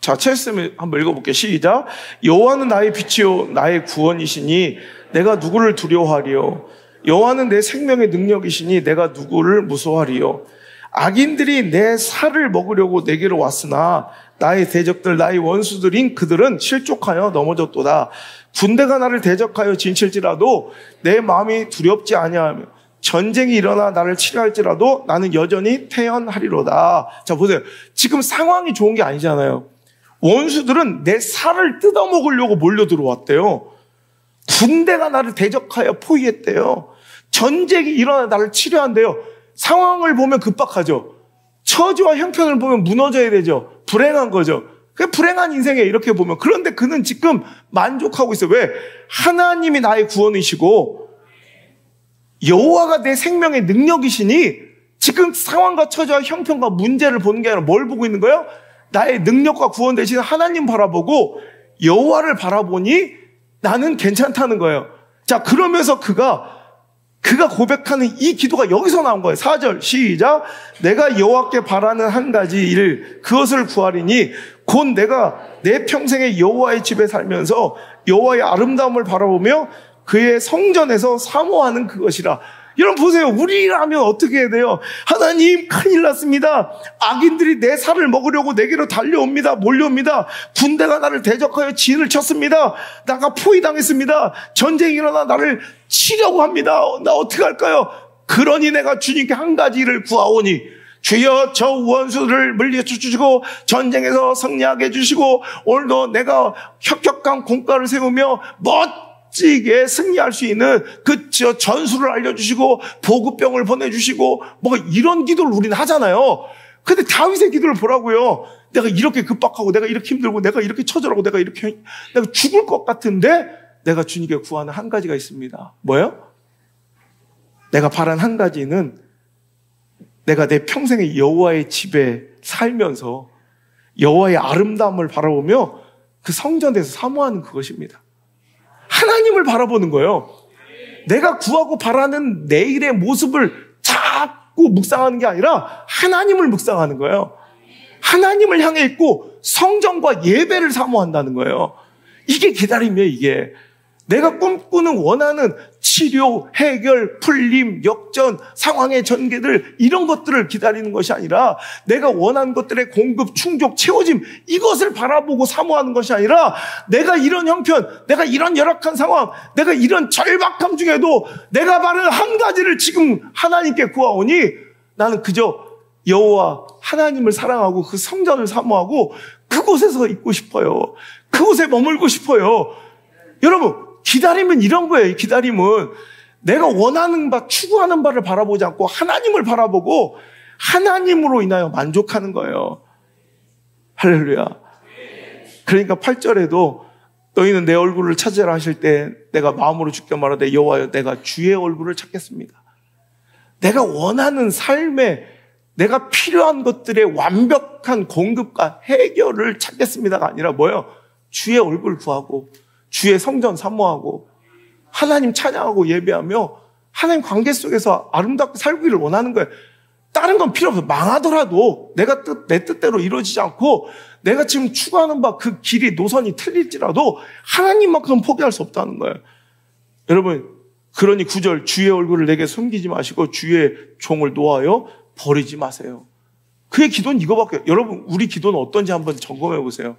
Speaker 1: 자, 첼스면 한번 읽어볼게요. 시작. 여호와는 나의 빛이요 나의 구원이시니 내가 누구를 두려워하리요. 여호와는 내 생명의 능력이시니 내가 누구를 무서워하리요. 악인들이 내 살을 먹으려고 내게로 왔으나 나의 대적들 나의 원수들인 그들은 실족하여 넘어졌도다. 군대가 나를 대적하여 진칠지라도 내 마음이 두렵지 아니하며 전쟁이 일어나 나를 치료할지라도 나는 여전히 태연하리로다. 자, 보세요. 지금 상황이 좋은 게 아니잖아요. 원수들은 내 살을 뜯어먹으려고 몰려들어왔대요. 군대가 나를 대적하여 포위했대요. 전쟁이 일어나 나를 치료한대요. 상황을 보면 급박하죠. 처지와 형편을 보면 무너져야 되죠. 불행한 거죠. 그 불행한 인생에 이렇게 보면. 그런데 그는 지금 만족하고 있어요. 왜? 하나님이 나의 구원이시고 여호와가 내 생명의 능력이시니 지금 상황과 처지와 형편과 문제를 보는 게 아니라 뭘 보고 있는 거예요? 나의 능력과 구원 대신 하나님 바라보고 여호와를 바라보니 나는 괜찮다는 거예요. 자, 그러면서 그가 고백하는 이 기도가 여기서 나온 거예요. 4절 시작. 내가 여호와께 바라는 한 가지 일 그것을 구하리니 곧 내가 내 평생에 여호와의 집에 살면서 여호와의 아름다움을 바라보며 그의 성전에서 사모하는 그것이라. 여러분 보세요. 우리라면 어떻게 해야 돼요? 하나님, 큰일 났습니다. 악인들이 내 살을 먹으려고 내게로 달려옵니다. 몰려옵니다. 군대가 나를 대적하여 진을 쳤습니다. 나가 포위당했습니다. 전쟁이 일어나 나를 치려고 합니다. 나 어떻게 할까요? 그러니 내가 주님께 한 가지 일을 구하오니 주여 저 원수를 물리쳐주시고 전쟁에서 승리하게 해주시고 오늘도 내가 혁혁한 공과를 세우며 멋지게 승리할 수 있는 그 전술을 알려주시고 보급병을 보내주시고 뭐 이런 기도를 우리는 하잖아요. 근데 다윗의 기도를 보라고요. 내가 이렇게 급박하고 내가 이렇게 힘들고 내가 이렇게 처절하고 내가 죽을 것 같은데 내가 주님께 구하는 한 가지가 있습니다. 뭐예요? 내가 바란 한 가지는 내가 내 평생에 여호와의 집에 살면서 여호와의 아름다움을 바라보며 그 성전에서 사모하는 그것입니다. 하나님을 바라보는 거예요. 내가 구하고 바라는 내일의 모습을 자꾸 묵상하는 게 아니라 하나님을 묵상하는 거예요. 하나님을 향해 있고 성전과 예배를 사모한다는 거예요. 이게 기다림이에요, 이게. 내가 꿈꾸는 원하는 치료, 해결, 풀림, 역전, 상황의 전개들 이런 것들을 기다리는 것이 아니라 내가 원하는 것들의 공급, 충족, 채워짐 이것을 바라보고 사모하는 것이 아니라 내가 이런 형편, 내가 이런 열악한 상황, 내가 이런 절박함 중에도 내가 바른 한 가지를 지금 하나님께 구하오니 나는 그저 여호와 하나님을 사랑하고 그 성전을 사모하고 그곳에서 있고 싶어요. 그곳에 머물고 싶어요. 여러분 기다림은 이런 거예요. 기다림은 내가 원하는 바, 추구하는 바를 바라보지 않고 하나님을 바라보고 하나님으로 인하여 만족하는 거예요. 할렐루야. 그러니까 8절에도 너희는 내 얼굴을 찾으라 하실 때 내가 마음으로 주께 말하되 여호와여 내가 주의 얼굴을 찾겠습니다. 내가 원하는 삶에 내가 필요한 것들의 완벽한 공급과 해결을 찾겠습니다가 아니라 뭐예요? 주의 얼굴 구하고 주의 성전 사모하고 하나님 찬양하고 예배하며 하나님 관계 속에서 아름답게 살기를 원하는 거예요. 다른 건 필요 없어요. 망하더라도 내 뜻대로 이루어지지 않고 내가 지금 추구하는 바 그 길이 노선이 틀릴지라도 하나님만큼은 포기할 수 없다는 거예요. 여러분 그러니 9절 주의 얼굴을 내게 숨기지 마시고 주의 종을 놓아요 버리지 마세요. 그의 기도는 이거밖에. 여러분 우리 기도는 어떤지 한번 점검해 보세요.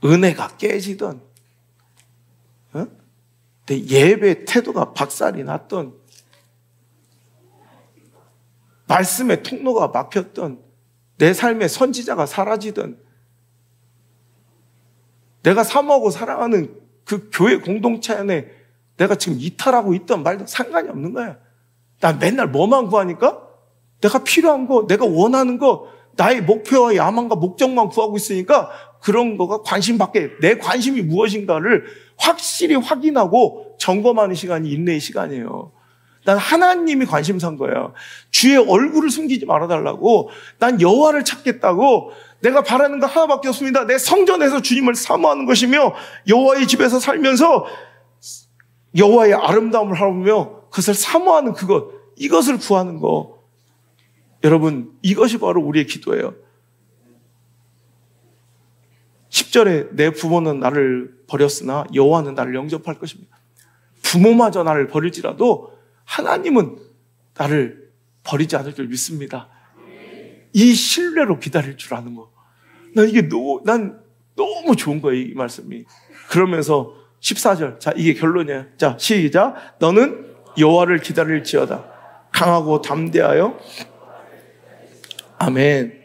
Speaker 1: 은혜가 깨지던, 내 예배 태도가 박살이 났던, 말씀의 통로가 막혔던, 내 삶의 선지자가 사라지던, 내가 사모하고 사랑하는 그 교회 공동체 안에 내가 지금 이탈하고 있던 말도 상관이 없는 거야. 난 맨날 뭐만 구하니까? 내가 필요한 거, 내가 원하는 거, 나의 목표와 야망과 목적만 구하고 있으니까 그런 거가 관심 밖에, 내 관심이 무엇인가를 확실히 확인하고 점검하는 시간이 인내의 시간이에요. 난 하나님이 관심사인 거예요. 주의 얼굴을 숨기지 말아달라고. 난 여호와를 찾겠다고. 내가 바라는 거 하나밖에 없습니다. 내 성전에서 주님을 사모하는 것이며 여호와의 집에서 살면서 여호와의 아름다움을 하며 그것을 사모하는 그것, 이것을 구하는 거. 여러분, 이것이 바로 우리의 기도예요. 10절에 내 부모는 나를 버렸으나 여호와는 나를 영접할 것입니다. 부모마저 나를 버릴지라도 하나님은 나를 버리지 않을 줄 믿습니다. 이 신뢰로 기다릴 줄 아는 거. 난 너무 좋은 거예요, 이 말씀이. 그러면서 14절. 자, 이게 결론이에요. 자, 시작. 너는 여호와를 기다릴지어다. 강하고 담대하여. 아멘.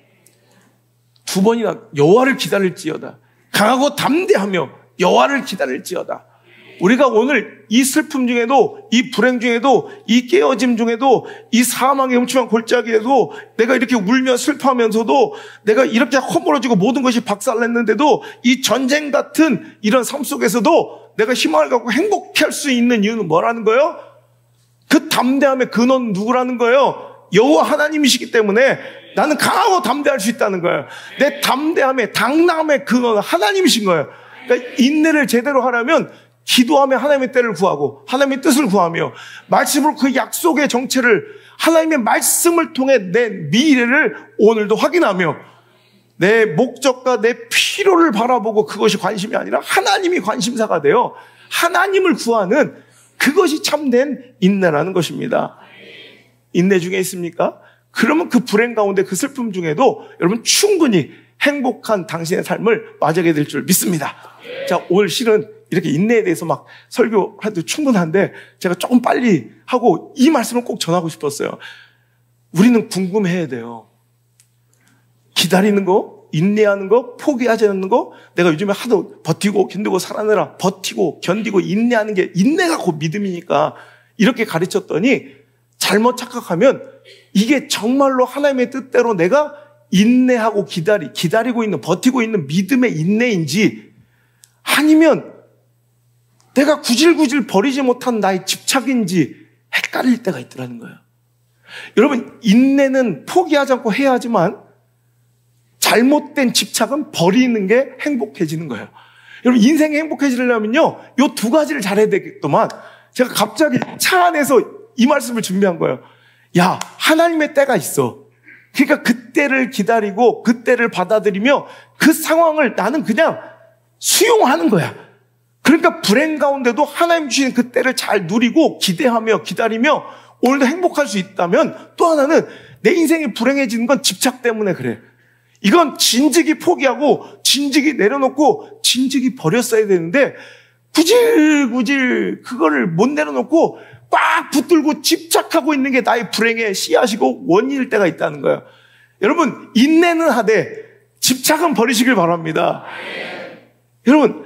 Speaker 1: 두 번이나 여호와를 기다릴지어다. 강하고 담대하며 여호와를 기다릴지어다. 우리가 오늘 이 슬픔 중에도, 이 불행 중에도, 이 깨어짐 중에도, 이 사망의 음침한 골짜기에도, 내가 이렇게 울며 슬퍼하면서도, 내가 이렇게 허물어지고 모든 것이 박살났는데도, 이 전쟁 같은 이런 삶 속에서도 내가 희망을 갖고 행복할 수 있는 이유는 뭐라는 거예요? 그 담대함의 근원은 누구라는 거예요? 여호와 하나님이시기 때문에 나는 강하고 담대할 수 있다는 거예요. 내 담대함의, 당당함의 근원은 하나님이신 거예요. 그러니까 인내를 제대로 하려면 기도하며 하나님의 때를 구하고 하나님의 뜻을 구하며 말씀으로 그 약속의 정체를, 하나님의 말씀을 통해 내 미래를 오늘도 확인하며 내 목적과 내 필요를 바라보고 그것이 관심이 아니라 하나님이 관심사가 되어 하나님을 구하는 그것이 참된 인내라는 것입니다. 인내 중에 있습니까? 그러면 그 불행 가운데, 그 슬픔 중에도 여러분 충분히 행복한 당신의 삶을 맞이하게 될 줄 믿습니다. 자, 오늘 실은 이렇게 인내에 대해서 막 설교해도 충분한데 제가 조금 빨리 하고 이 말씀을 꼭 전하고 싶었어요. 우리는 궁금해야 돼요. 기다리는 거, 인내하는 거, 포기하지 않는 거. 내가 요즘에 하도 버티고 견디고 살아내라, 버티고 견디고 인내하는 게, 인내가 곧 믿음이니까 이렇게 가르쳤더니 잘못 착각하면 이게 정말로 하나님의 뜻대로 내가 인내하고 기다리고 있는, 버티고 있는 믿음의 인내인지, 아니면 내가 구질구질 버리지 못한 나의 집착인지 헷갈릴 때가 있더라는 거예요. 여러분, 인내는 포기하지 않고 해야 하지만 잘못된 집착은 버리는 게 행복해지는 거예요. 여러분, 인생이 행복해지려면요, 요 두 가지를 잘해야 되겠더만, 제가 갑자기 차 안에서 이 말씀을 준비한 거예요. 야, 하나님의 때가 있어. 그러니까 그때를 기다리고 그때를 받아들이며 그 상황을 나는 그냥 수용하는 거야. 그러니까 불행 가운데도 하나님 주신 그 때를 잘 누리고 기대하며 기다리며 오늘도 행복할 수 있다면, 또 하나는 내 인생이 불행해지는 건 집착 때문에 그래. 이건 진즉이 포기하고 진즉이 내려놓고 진즉이 버렸어야 되는데 구질구질 그거를 못 내려놓고 꽉 붙들고 집착하고 있는 게 나의 불행의 씨앗이고 원인일 때가 있다는 거예요. 여러분, 인내는 하되 집착은 버리시길 바랍니다. 여러분,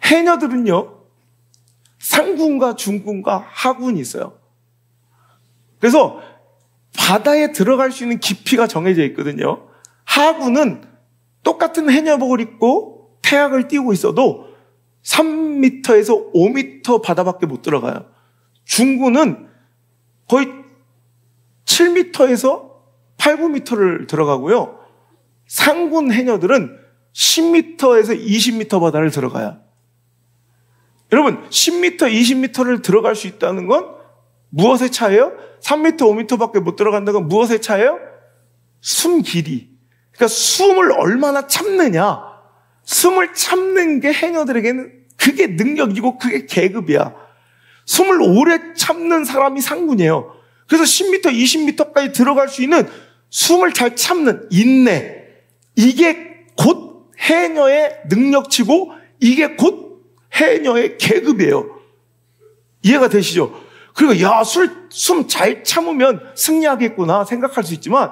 Speaker 1: 해녀들은요, 상군과 중군과 하군이 있어요. 그래서 바다에 들어갈 수 있는 깊이가 정해져 있거든요. 하군은 똑같은 해녀복을 입고 태양을 띄우고 있어도 3m에서 5m 바다밖에 못 들어가요. 중군은 거의 7m에서 8, 9m를 들어가고요. 상군 해녀들은 10m에서 20m 바다를 들어가요. 여러분, 10m, 20m를 들어갈 수 있다는 건 무엇의 차예요? 3m, 5m밖에 못 들어간다는 건 무엇의 차예요? 숨 길이. 그러니까 숨을 얼마나 참느냐. 숨을 참는 게 해녀들에게는 그게 능력이고 그게 계급이야. 숨을 오래 참는 사람이 상군이에요. 그래서 10m, 20m까지 들어갈 수 있는 숨을 잘 참는 인내, 이게 곧 해녀의 능력치고 이게 곧 해녀의 계급이에요. 이해가 되시죠? 그리고 야, 숨 잘 참으면 승리하겠구나 생각할 수 있지만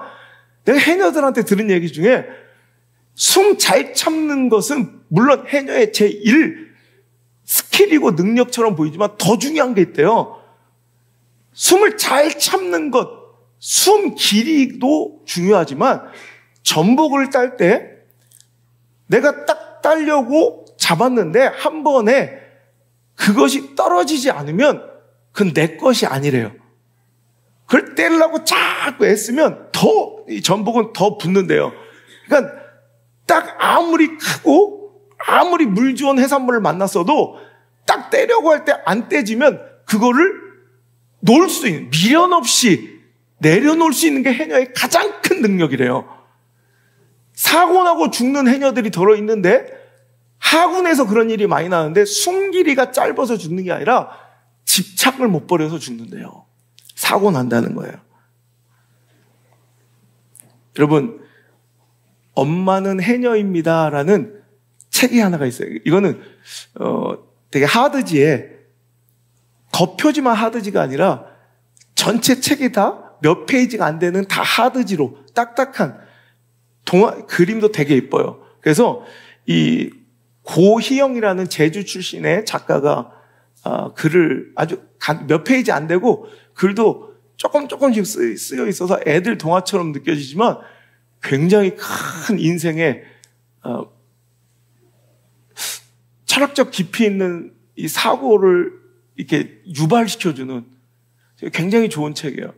Speaker 1: 내가 해녀들한테 들은 얘기 중에 숨 잘 참는 것은 물론 해녀의 제1 스킬이고 능력처럼 보이지만 더 중요한 게 있대요. 숨을 잘 참는 것, 숨 길이도 중요하지만 전복을 딸 때 내가 딱 따려고 잡았는데 한 번에 그것이 떨어지지 않으면 그건 내 것이 아니래요. 그걸 떼려고 자꾸 애쓰면 이 전복은 더 붙는데요. 그러니까 딱 아무리 크고 아무리 물 좋은 해산물을 만났어도 딱 떼려고 할 때 안 떼지면 그거를 놓을 수 있는, 미련 없이 내려놓을 수 있는 게 해녀의 가장 큰 능력이래요. 사고 나고 죽는 해녀들이 더러 있는데 하군에서 그런 일이 많이 나는데 숨 길이가 짧아서 죽는 게 아니라 집착을 못 버려서 죽는데요. 사고 난다는 거예요. 여러분, 엄마는 해녀입니다라는 책이 하나가 있어요. 이거는 되게 하드지에 겉표지만 하드지가 아니라 전체 책이 다 몇 페이지가 안 되는 다 하드지로 딱딱한 그림도 되게 예뻐요. 그래서 이 고희영이라는 제주 출신의 작가가 글을 아주 몇 페이지 안 되고 글도 조금씩 쓰여 있어서 애들 동화처럼 느껴지지만 굉장히 큰 인생의 철학적 깊이 있는 이 사고를 이렇게 유발시켜주는 굉장히 좋은 책이에요.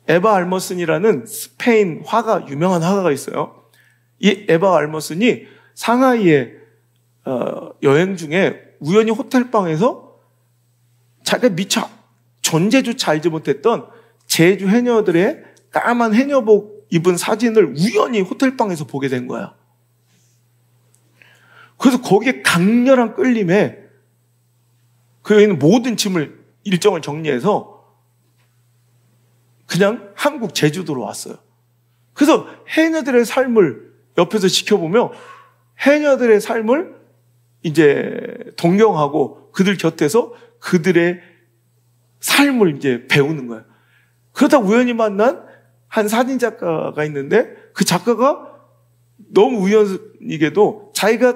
Speaker 1: 에바 알머슨이라는 스페인 유명한 화가가 있어요. 이 에바 알머슨이 상하이에 여행 중에 우연히 호텔방에서 자기가 미처 존재조차 알지 못했던 제주 해녀들의 까만 해녀복 입은 사진을 우연히 호텔방에서 보게 된 거야. 그래서 거기에 강렬한 끌림에 그 여인은 모든 일정을 정리해서 그냥 한국 제주도로 왔어요. 그래서 해녀들의 삶을 옆에서 지켜보며 해녀들의 삶을 이제 동경하고 그들 곁에서 그들의 삶을 이제 배우는 거예요. 그러다 우연히 만난 한 사진 작가가 있는데 그 작가가 너무 우연이게도 자기가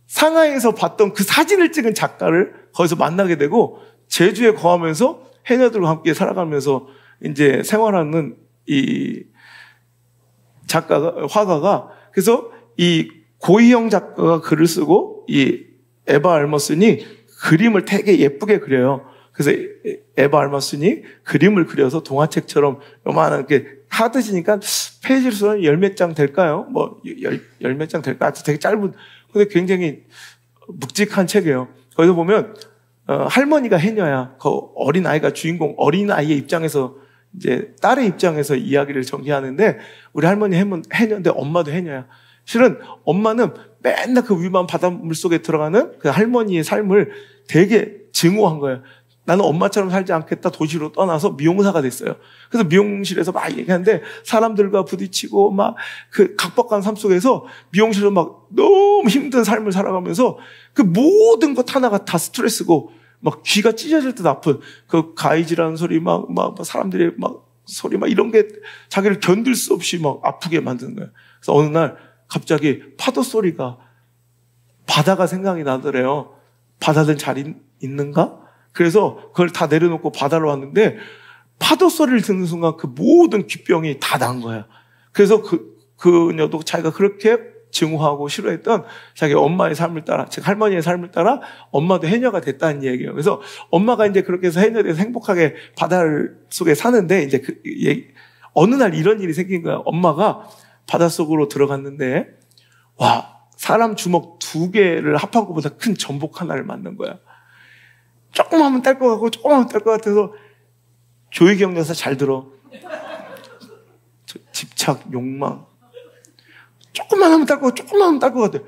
Speaker 1: 상하이에서 봤던 그 사진을 찍은 작가를 거기서 만나게 되고 제주에 거하면서 해녀들과 함께 살아가면서 이제 생활하는 이 화가가 그래서 이 고희영 작가가 글을 쓰고 이 에바 알머슨이 그림을 되게 예쁘게 그려요. 그래서 에바 알머슨이 그림을 그려서 동화책처럼 요만한 게 하드지니까 페이지 수는 10몇 장 될까요? 열 몇 장 될까? 되게 짧은, 근데 굉장히 묵직한 책이에요. 거기서 보면 할머니가 해녀야. 그 어린 아이가 주인공, 어린 아이의 입장에서 이제 딸의 입장에서 이야기를 전개하는데 우리 할머니 해녀인데 엄마도 해녀야. 실은 엄마는 맨날 그 위만 바닷물 속에 들어가는 그 할머니의 삶을 되게 증오한 거예요. 나는 엄마처럼 살지 않겠다 도시로 떠나서 미용사가 됐어요. 그래서 미용실에서 막 얘기하는데 사람들과 부딪히고 막 그 각박한 삶 속에서 미용실에서 막 너무 힘든 삶을 살아가면서 그 모든 것 하나가 다 스트레스고 막 귀가 찢어질 듯 아픈 그 가이지라는 소리 막 사람들의 막 소리 막 이런 게 자기를 견딜 수 없이 막 아프게 만드는 거예요. 그래서 어느 날 갑자기 파도 소리가 바다가 생각이 나더래요. 바다는 잘 있는가? 그래서 그걸 다 내려놓고 바다로 왔는데 파도 소리를 듣는 순간 그 모든 귓병이 다 난 거야. 그래서 그녀도 자기가 그렇게 증오하고 싫어했던 자기 엄마의 삶을 따라, 즉 할머니의 삶을 따라 엄마도 해녀가 됐다는 얘기예요. 그래서 엄마가 이제 그렇게 해서 해녀돼서 행복하게 바다 속에 사는데 이제 어느 날 이런 일이 생긴 거야. 엄마가 바닷속으로 들어갔는데 와, 사람 주먹 2개를 합한 것보다 큰 전복 하나를 만든 거야. 조금만 하면 딸 것 같고 조금만 하면 딸 것 같아서 조희경 여사 잘 들어. 집착, 욕망. 조금만 하면 딸 것 같고 조금만 하면 딸 것 같아.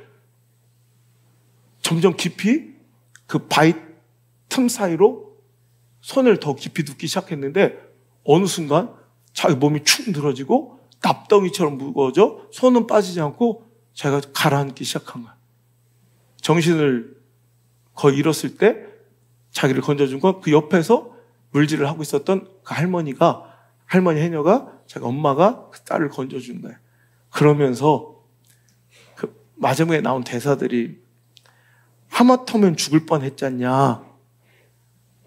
Speaker 1: 점점 깊이 그 바위 틈 사이로 손을 더 깊이 눕기 시작했는데 어느 순간 자기 몸이 축 늘어지고 납덩이처럼 무거워져 손은 빠지지 않고 자기가 가라앉기 시작한 거야. 정신을 거의 잃었을 때 자기를 건져준 건 그 옆에서 물질을 하고 있었던 그 할머니 해녀가 자기 엄마가 그 딸을 건져준 거야. 그러면서 그 마지막에 나온 대사들이 하마터면 죽을 뻔했잖냐.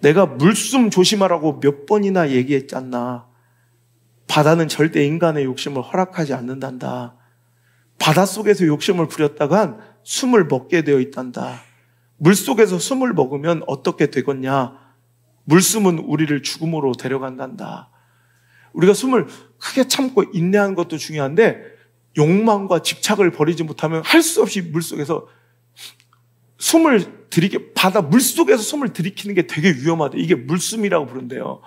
Speaker 1: 내가 물숨 조심하라고 몇 번이나 얘기했잖나. 바다는 절대 인간의 욕심을 허락하지 않는단다. 바닷속에서 욕심을 부렸다간 숨을 먹게 되어 있단다. 물속에서 숨을 먹으면 어떻게 되겠냐. 물숨은 우리를 죽음으로 데려간단다. 우리가 숨을 크게 참고 인내하는 것도 중요한데 욕망과 집착을 버리지 못하면 할 수 없이 물속에서 바다 물속에서 숨을 들이키는 게 되게 위험하대. 이게 물숨이라고 부른대요.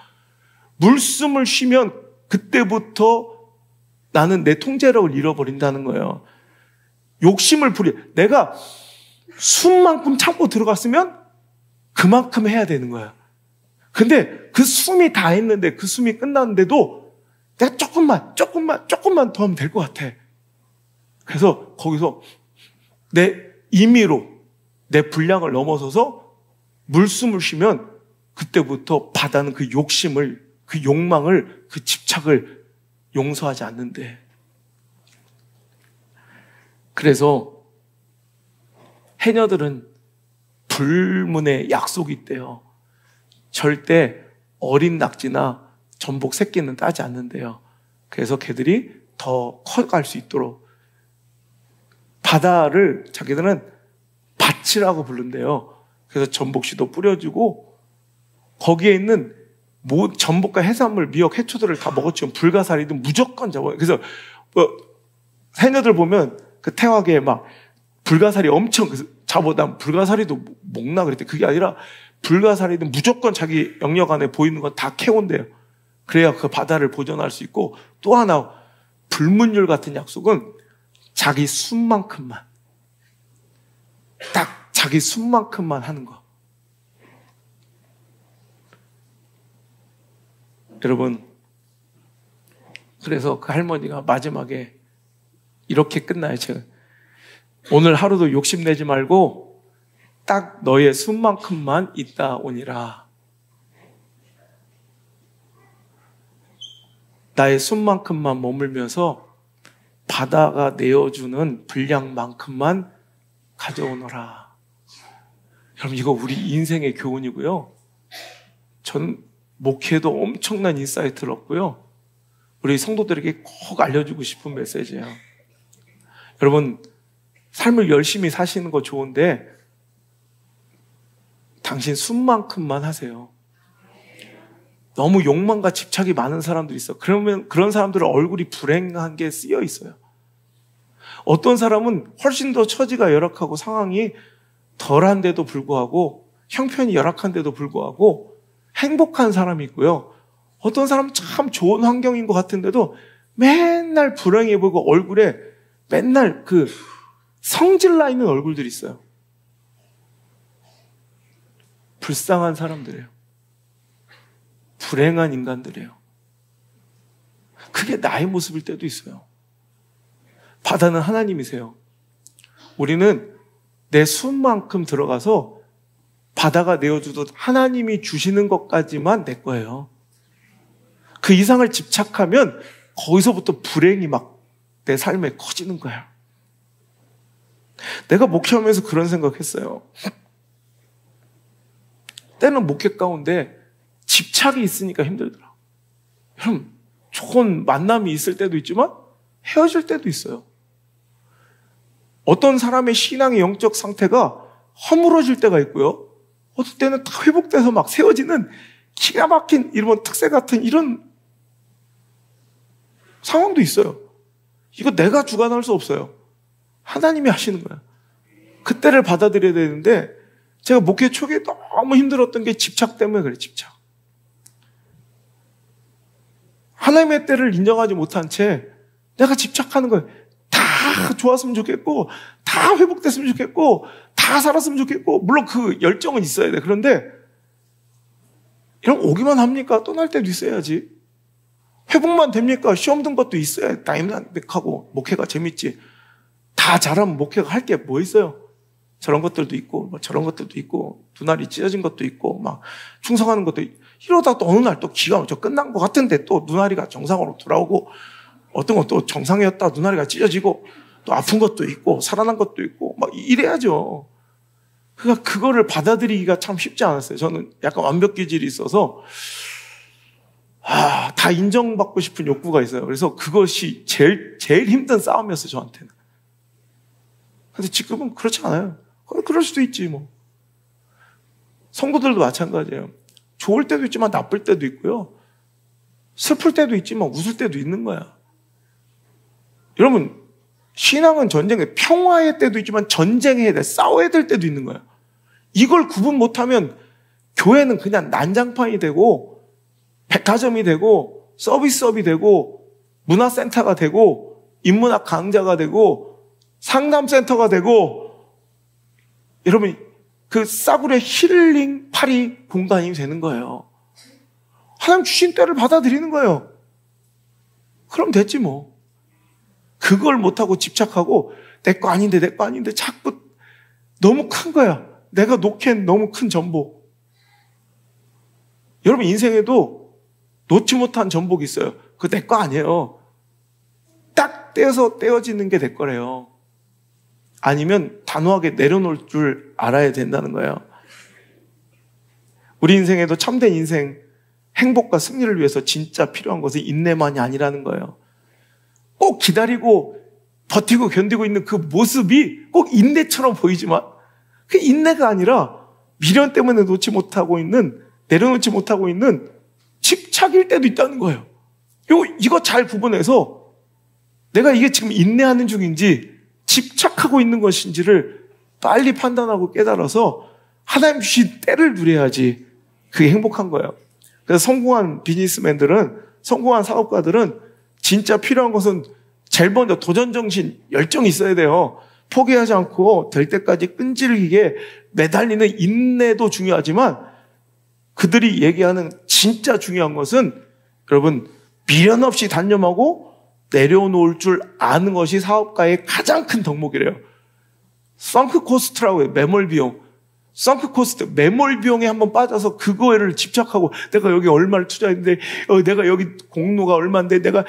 Speaker 1: 물숨을 쉬면 그때부터 나는 내 통제력을 잃어버린다는 거예요. 욕심을 내가 숨만큼 참고 들어갔으면 그만큼 해야 되는 거야. 근데 그 숨이 다 했는데 그 숨이 끝났는데도 내가 조금만 더 하면 될 것 같아. 그래서 거기서 내 임의로 내 분량을 넘어서서 물숨을 쉬면 그때부터 바다는 그 욕심을, 그 욕망을, 그 집착을 용서하지 않는데. 그래서 해녀들은 불문의 약속이 있대요. 절대 어린 낙지나 전복 새끼는 따지 않는데요. 그래서 걔들이 더 커갈 수 있도록 바다를 자기들은 밭이라고 부른대요. 그래서 전복씨도 뿌려주고 거기에 있는 전복과 해산물, 미역, 해초들을 다 먹었지만 불가사리든 무조건 잡아요. 그래서 해녀들 보면 그 태화계에 막 불가사리 엄청 잡아다 불가사리도 먹나 그랬대. 그게 아니라 불가사리든 무조건 자기 영역 안에 보이는 건 다 캐온대요. 그래야 그 바다를 보존할 수 있고, 또 하나 불문율 같은 약속은 자기 숨만큼만, 딱 자기 숨만큼만 하는 거. 여러분, 그래서 그 할머니가 마지막에 이렇게 끝나요. 제가 오늘 하루도 욕심내지 말고 딱 너의 숨만큼만 있다 오니라. 나의 숨만큼만 머물면서 바다가 내어주는 분량만큼만 가져오너라. 여러분, 이거 우리 인생의 교훈이고요. 전 목회도 엄청난 인사이트를 얻고요. 우리 성도들에게 꼭 알려주고 싶은 메시지예요. 여러분, 삶을 열심히 사시는 거 좋은데 당신 숨만큼만 하세요. 너무 욕망과 집착이 많은 사람들이 있어. 그러면 그런 사람들은 얼굴이 불행한 게 쓰여 있어요. 어떤 사람은 훨씬 더 처지가 열악하고 상황이 덜한데도 불구하고 형편이 열악한데도 불구하고 행복한 사람이 있고요. 어떤 사람은 참 좋은 환경인 것 같은데도 맨날 불행해 보이고 얼굴에 맨날 그 성질나 있는 얼굴들이 있어요. 불쌍한 사람들이에요. 불행한 인간들이에요. 그게 나의 모습일 때도 있어요. 바다는 하나님이세요. 우리는 내 숨만큼 들어가서 바다가 내어주듯 하나님이 주시는 것까지만 내 거예요. 그 이상을 집착하면 거기서부터 불행이 막 내 삶에 커지는 거야. 내가 목회하면서 그런 생각했어요. 때는 목회 가운데 집착이 있으니까 힘들더라. 여러분, 좋은 만남이 있을 때도 있지만 헤어질 때도 있어요. 어떤 사람의 신앙의 영적 상태가 허물어질 때가 있고요. 어떤 때는 다 회복돼서 막 세워지는 기가 막힌 이런 특세 같은 이런 상황도 있어요. 이거 내가 주관할 수 없어요. 하나님이 하시는 거야. 그때를 받아들여야 되는데 제가 목회 초기에 너무 힘들었던 게 집착 때문에 그래, 집착. 하나님의 때를 인정하지 못한 채 내가 집착하는 거예요. 다 좋았으면 좋겠고, 다 회복됐으면 좋겠고, 다 살았으면 좋겠고, 물론 그 열정은 있어야 돼. 그런데 이런 오기만 합니까? 떠날 때도 있어야지. 회복만 됩니까? 시험 든 것도 있어야 다이나믹하고 목회가 재밌지. 다 잘하면 목회가 할 게 뭐 있어요? 저런 것들도 있고, 뭐 저런 것들도 있고, 눈알이 찢어진 것도 있고, 막 충성하는 것도 있고, 이러다 또 어느 날 또 기가 막혀 끝난 것 같은데 또 눈알이가 정상으로 돌아오고, 어떤 건 또 정상이었다 눈알이가 찢어지고, 또 아픈 것도 있고, 살아난 것도 있고, 막 이래야죠. 그러니까 그거를 받아들이기가 참 쉽지 않았어요. 저는 약간 완벽 기질이 있어서, 다 인정받고 싶은 욕구가 있어요. 그래서 그것이 제일 힘든 싸움이었어요, 저한테는. 근데 지금은 그렇지 않아요. 그럴 수도 있지, 뭐. 성도들도 마찬가지예요. 좋을 때도 있지만 나쁠 때도 있고요. 슬플 때도 있지만 웃을 때도 있는 거야. 여러분, 신앙은 전쟁에 평화의 때도 있지만 전쟁해야 돼. 싸워야 될 때도 있는 거야. 이걸 구분 못하면 교회는 그냥 난장판이 되고 백화점이 되고 서비스업이 되고 문화센터가 되고 인문학 강좌가 되고 상담센터가 되고 여러분 그 싸구려 힐링 파리 공간이 되는 거예요. 하나님 주신 때를 받아들이는 거예요. 그럼 됐지 뭐. 그걸 못하고 집착하고 내 거 아닌데 내 거 아닌데 자꾸 너무 큰 거야. 내가 놓기엔 너무 큰 전복. 여러분 인생에도 놓지 못한 전복이 있어요. 그거 내 거 아니에요. 딱 떼어서 떼어지는 게 내 거래요. 아니면 단호하게 내려놓을 줄 알아야 된다는 거예요. 우리 인생에도 참된 인생, 행복과 승리를 위해서 진짜 필요한 것은 인내만이 아니라는 거예요. 꼭 기다리고 버티고 견디고 있는 그 모습이 꼭 인내처럼 보이지만 그 인내가 아니라 미련 때문에 내려놓지 못하고 있는 집착일 때도 있다는 거예요. 이거 잘 구분해서 내가 이게 지금 인내하는 중인지 집착하고 있는 것인지를 빨리 판단하고 깨달아서 하나님 주신 때를 누려야지 그게 행복한 거예요. 그래서 성공한 비즈니스맨들은, 성공한 사업가들은 진짜 필요한 것은 제일 먼저 도전정신, 열정이 있어야 돼요. 포기하지 않고 될 때까지 끈질기게 매달리는 인내도 중요하지만 그들이 얘기하는 진짜 중요한 것은 여러분 미련 없이 단념하고 내려놓을 줄 아는 것이 사업가의 가장 큰 덕목이래요. 썬크 코스트라고 해요. 매몰 비용. 썬크 코스트, 매몰 비용에 한번 빠져서 그거를 집착하고 내가 여기 얼마를 투자했는데 내가 여기 공로가 얼마인데 내가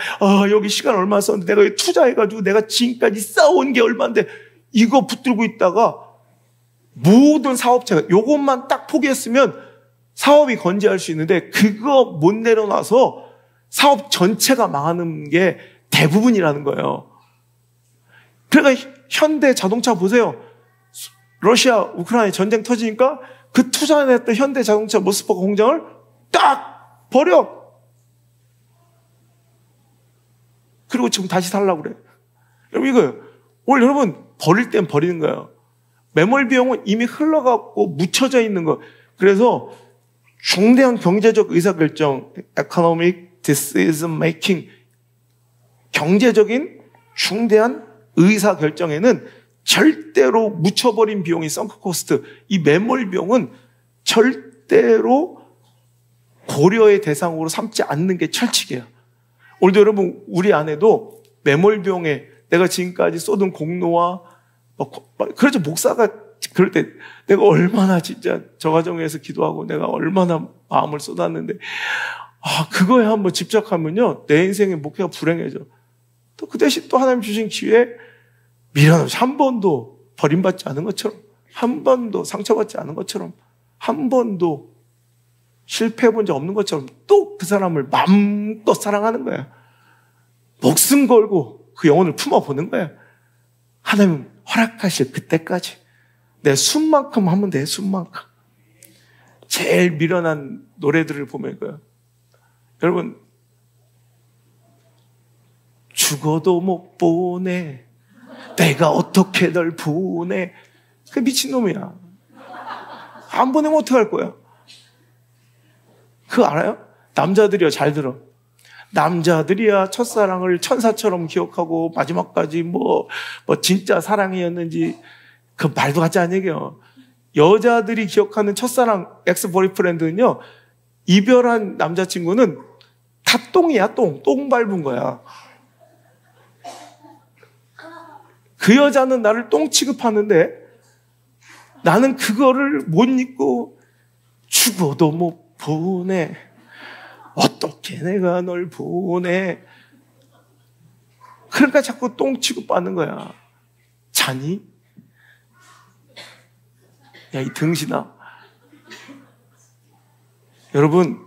Speaker 1: 여기 시간 얼마 썼는데 내가 여기 투자해가지고 내가 지금까지 쌓아온 게 얼마인데 이거 붙들고 있다가 모든 사업체가 이것만 딱 포기했으면 사업이 건재할 수 있는데 그거 못 내려놔서 사업 전체가 망하는 게 대부분이라는 거예요. 그러니까 현대 자동차 보세요. 러시아, 우크라이나 전쟁 터지니까 그 투자했던 현대 자동차 모스크바 공장을 딱 버려. 그리고 지금 다시 살라고 그래. 여러분 이거예요. 오늘 여러분 버릴 땐 버리는 거예요. 매몰 비용은 이미 흘러가고 묻혀져 있는 거. 그래서 중대한 경제적 의사결정, economic decision making, 경제적인 중대한 의사결정에는 절대로 묻혀버린 비용이 썬크 코스트, 이 매몰 비용은 절대로 고려의 대상으로 삼지 않는 게 철칙이에요. 오늘도 여러분 우리 안에도 매몰 비용에 내가 지금까지 쏟은 공로와 그렇죠. 목사가 그럴 때 내가 얼마나 진짜 저 과정에서 기도하고 내가 얼마나 마음을 쏟았는데 그거에 한번 집착하면요 내 인생의 목표가 불행해져. 또 그 대신 또 하나님 주신 기회에 미련 없이 한 번도 버림받지 않은 것처럼, 한 번도 상처받지 않은 것처럼, 한 번도 실패해본 적 없는 것처럼 또 그 사람을 마음껏 사랑하는 거예요. 목숨 걸고 그 영혼을 품어보는 거예요. 하나님 허락하실 그때까지 내 숨만큼 하면 돼. 숨만큼. 제일 미련한 노래들을 보면 이거예요. 여러분 죽어도 못 보내. 내가 어떻게 널 보내. 그 미친놈이야. 안 보내면 어떡할 거야. 그거 알아요? 남자들이야 잘 들어. 남자들이야 첫사랑을 천사처럼 기억하고 마지막까지 뭐 진짜 사랑이었는지 그 말도 같지 않은 얘기예요. 여자들이 기억하는 첫사랑 엑스 보이프렌드는요 이별한 남자친구는 다 똥이야, 똥 밟은 거야. 그 여자는 나를 똥 취급하는데 나는 그거를 못 잊고 죽어도 못 보내. 어떻게 내가 널 보내. 그러니까 자꾸 똥 취급받는 거야. 자니? 야, 이 등신아. 여러분,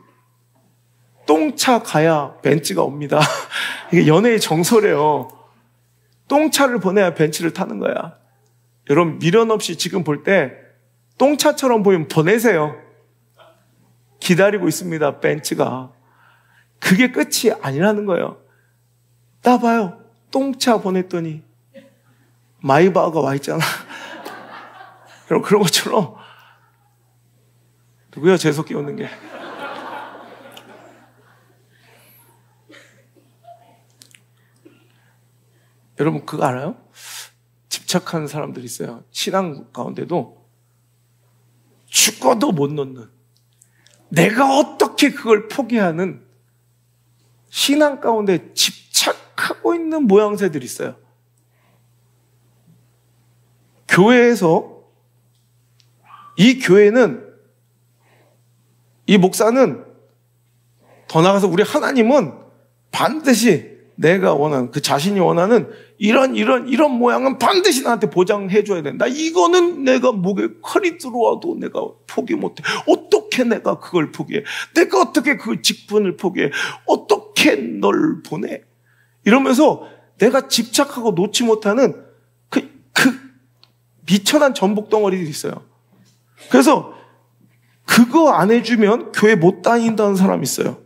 Speaker 1: 똥차 가야 벤츠가 옵니다. 이게 연애의 정서래요. 똥차를 보내야 벤츠를 타는 거야. 여러분, 미련 없이 지금 볼 때 똥차처럼 보이면 보내세요. 기다리고 있습니다, 벤츠가. 그게 끝이 아니라는 거예요. 따봐요. 똥차 보냈더니 마이바흐가 와 있잖아. 여러분, 그런 것처럼. 누구야, 재석 끼우는 게. 여러분, 그거 알아요? 집착하는 사람들이 있어요. 신앙 가운데도 죽어도 못 놓는, 내가 어떻게 그걸 포기하는 신앙 가운데 집착하고 있는 모양새들이 있어요. 교회에서 이 교회는, 이 목사는, 더 나아가서 우리 하나님은 반드시 내가 원하는, 그 자신이 원하는 이런 모양은 반드시 나한테 보장해 줘야 된다. 이거는 내가 목에 칼이 들어와도 내가 포기 못해. 어떻게 내가 그걸 포기해? 내가 어떻게 그 직분을 포기해? 어떻게 널 보내? 이러면서 내가 집착하고 놓지 못하는 그 미천한 전복 덩어리들이 있어요. 그래서 그거 안 해주면 교회 못 다닌다는 사람이 있어요.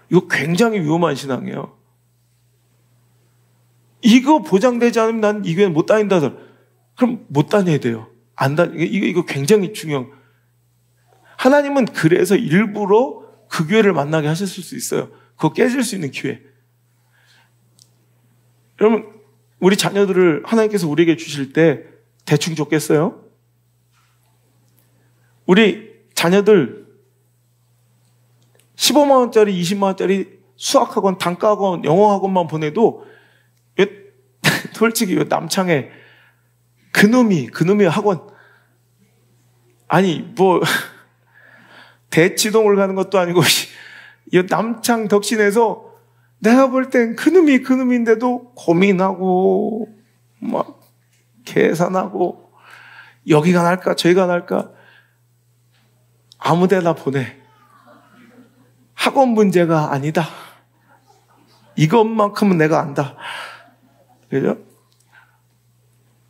Speaker 1: 이거 굉장히 위험한 신앙이에요. 이거 보장되지 않으면 난 이 교회 못 다닌다. 그럼 못 다녀야 돼요. 이거 굉장히 중요한. 하나님은 그래서 일부러 그 교회를 만나게 하셨을 수 있어요. 그거 깨질 수 있는 기회. 여러분, 우리 자녀들을 하나님께서 우리에게 주실 때 대충 줬겠어요? 우리 자녀들 15만 원짜리, 20만 원짜리 수학학원, 단과학원, 영어학원만 보내도 솔직히 남창에 그놈이 학원, 아니 뭐 대치동을 가는 것도 아니고 이 남창 덕신에서 내가 볼 땐 그놈인데도 고민하고 막 계산하고 여기가 날까 저기가 날까. 아무 데나 보내. 학원 문제가 아니다. 이것만큼은 내가 안다. 그죠?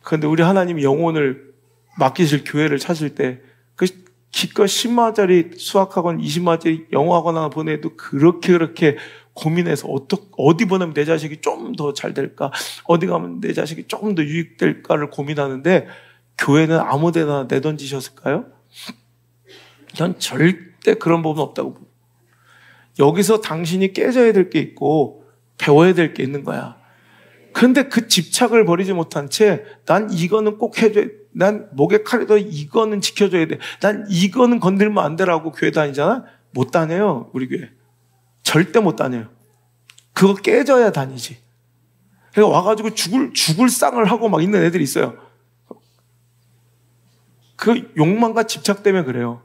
Speaker 1: 그런데 우리 하나님이 영혼을 맡기실 교회를 찾을 때 그 기껏 10만 원짜리 수학학원, 20만 원짜리 영어학원 하나 보내도 그렇게 고민해서 어디 보내면 내 자식이 좀 더 잘 될까, 어디 가면 내 자식이 조금 더 유익될까를 고민하는데 교회는 아무 데나 내던지셨을까요? 전 절대 그런 법은 없다고 봅니다. 여기서 당신이 깨져야 될 게 있고 배워야 될 게 있는 거야. 그런데 그 집착을 버리지 못한 채 난 이거는 꼭 해줘야 돼. 난 목에 칼이 더 이거는 지켜줘야 돼. 난 이거는 건들면 안 되라고 교회 다니잖아? 못 다녀요, 우리 교회. 절대 못 다녀요. 그거 깨져야 다니지. 그러니까 와가지고 죽을 쌍을 하고 막 있는 애들이 있어요. 그 욕망과 집착 때문에 그래요.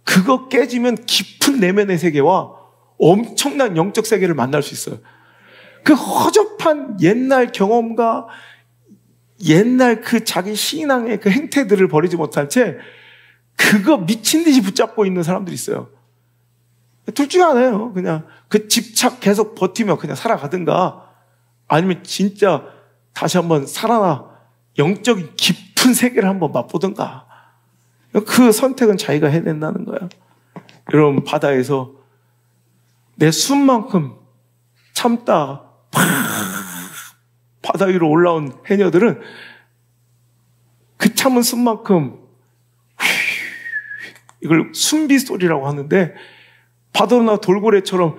Speaker 1: 그거 깨지면 깊은 내면의 세계와 엄청난 영적 세계를 만날 수 있어요. 그 허접한 옛날 경험과 옛날 그 자기 신앙의 그 행태들을 버리지 못한 채 그거 미친 듯이 붙잡고 있는 사람들이 있어요. 둘 중에 하나예요. 그냥 그 집착 계속 버티며 그냥 살아가든가, 아니면 진짜 다시 한번 살아나 영적인 깊은 세계를 한번 맛보든가. 그 선택은 자기가 해야 된다는 거야. 여러분, 바다에서 내 숨만큼 참다 바다 위로 올라온 해녀들은 그 참은 숨만큼 이걸 숨비 소리라고 하는데, 바다나 돌고래처럼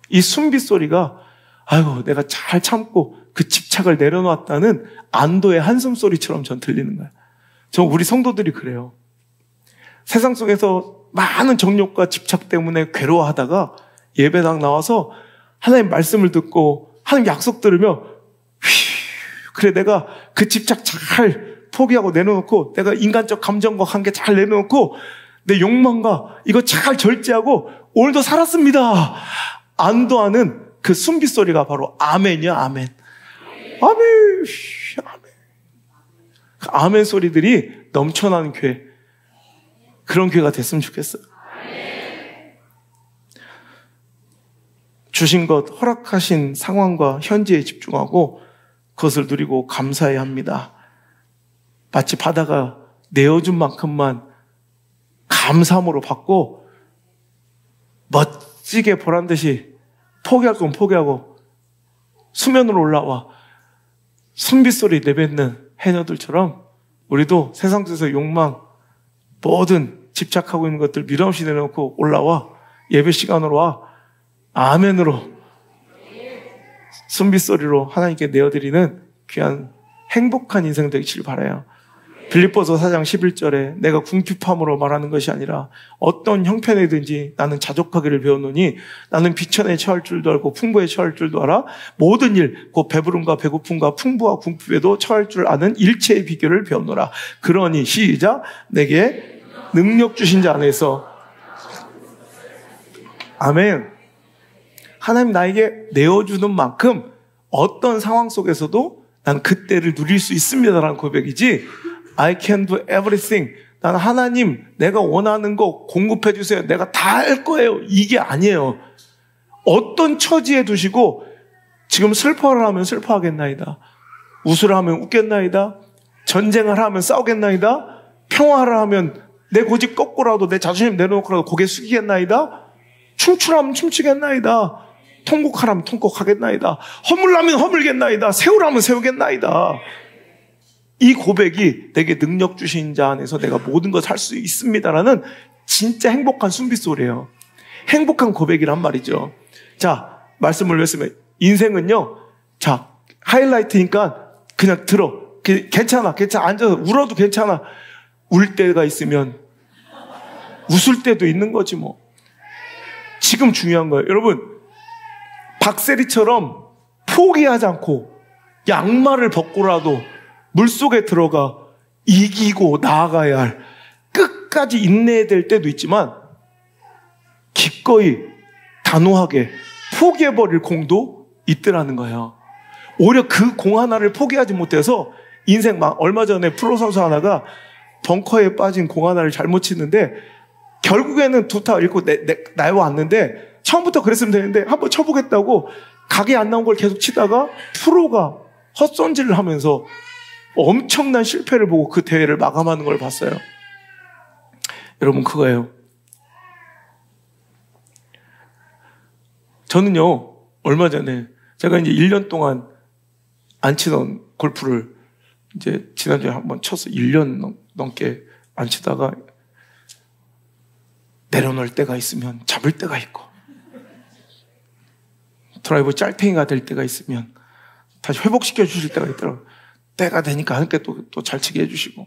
Speaker 1: 이 숨비 소리가, 아이고 내가 잘 참고 그 집착을 내려놨다는 안도의 한숨 소리처럼 전 들리는 거예요. 저 우리 성도들이 그래요. 세상 속에서 많은 정욕과 집착 때문에 괴로워하다가 예배당 나와서 하나님 말씀을 듣고 하나님 약속 들으며 그래 내가 그 집착 잘 포기하고 내려놓고 내가 인간적 감정과 관계 잘 내려놓고 내 욕망과 이거 잘 절제하고 오늘도 살았습니다. 안도하는 그 숨빗소리가 바로 아멘이야. 아멘. 아멘. 아멘. 그 아멘 소리들이 넘쳐나는 교회, 그런 교회가 됐으면 좋겠어요. 주신 것, 허락하신 상황과 현재에 집중하고 그것을 누리고 감사해야 합니다. 마치 바다가 내어준 만큼만 감사함으로 받고 멋지게 보란 듯이 포기할 건 포기하고 수면으로 올라와 숨빗소리 내뱉는 해녀들처럼 우리도 세상 속에서 욕망, 뭐든 집착하고 있는 것들 밀어없이 내려놓고 올라와 예배 시간으로 와 아멘으로 숨빗소리로 하나님께 내어드리는 귀한 행복한 인생 되기를 바라요. 빌립보서 4장 11절에 내가 궁핍함으로 말하는 것이 아니라 어떤 형편이든지 나는 자족하기를 배웠노니 나는 비천에 처할 줄도 알고 풍부에 처할 줄도 알아 모든 일 곧 배부름과 배고픔과 풍부와 궁핍에도 처할 줄 아는 일체의 비결을 배웠노라. 그러니 시작 내게 능력 주신 자 안에서 아멘. 하나님 나에게 내어주는 만큼 어떤 상황 속에서도 난 그때를 누릴 수 있습니다라는 고백이지 I can do everything. 난 하나님 내가 원하는 거 공급해 주세요. 내가 다 할 거예요. 이게 아니에요. 어떤 처지에 두시고 지금 슬퍼를 하면 슬퍼하겠나이다. 웃으라 하면 웃겠나이다. 전쟁을 하면 싸우겠나이다. 평화를 하면 내 고집 꺾고라도 내 자존심 내려놓고라도 고개 숙이겠나이다. 춤추라면 춤추겠나이다. 통곡하라면 통곡하겠나이다. 허물라면 허물겠나이다. 세우라면 세우겠나이다. 이 고백이 내게 능력 주신 자 안에서 내가 모든 것 할 수 있습니다라는 진짜 행복한 숨빗소리예요. 행복한 고백이란 말이죠. 자, 말씀을 했으면 인생은요. 자, 하이라이트니까 그냥 들어. 괜찮아. 앉아서 울어도 괜찮아. 울 때가 있으면 웃을 때도 있는 거지 뭐. 지금 중요한 거예요. 여러분, 박세리처럼 포기하지 않고 양말을 벗고라도 물속에 들어가 이기고 나아가야 할 끝까지 인내해야 될 때도 있지만 기꺼이 단호하게 포기해버릴 공도 있더라는 거예요. 오히려 그 공 하나를 포기하지 못해서 인생 막 얼마 전에 프로 선수 하나가 벙커에 빠진 공 하나를 잘못 치는데 결국에는 두 타 잃고 나에 왔는데 처음부터 그랬으면 되는데 한번 쳐보겠다고 각이 안 나온 걸 계속 치다가 프로가 헛손질을 하면서 엄청난 실패를 보고 그 대회를 마감하는 걸 봤어요. 여러분 그거예요. 저는요 얼마 전에 제가 이제 1년 동안 안 치던 골프를 이제 지난주에 한번 쳐서 1년 넘게 안 치다가 내려놓을 때가 있으면 잡을 때가 있고 드라이브 짤탱이가 될 때가 있으면 다시 회복시켜 주실 때가 있더라고요. 때가 되니까 하나님께 또 잘 치게 해주시고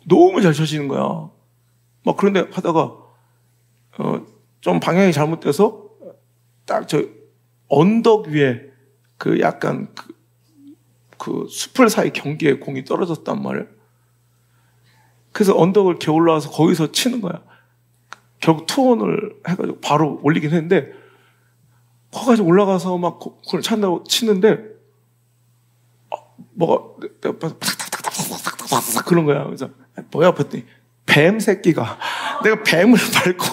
Speaker 1: 너무 잘 쳐지는 거야. 막 그런데 하다가 좀 방향이 잘못돼서 딱 저 언덕 위에 그 약간 그 숲을 사이 경계에 공이 떨어졌단 말이에요. 그래서 언덕을 기어 올라와서 거기서 치는 거야. 결국 투혼을 해가지고 바로 올리긴 했는데 거기까지 올라가서 막 공을 찬다고 치는데 뭐가 탁탁탁탁탁탁탁탁 그런 거야. 그래서 뭐야 봤더니 뱀 새끼가 내가 뱀을 밟고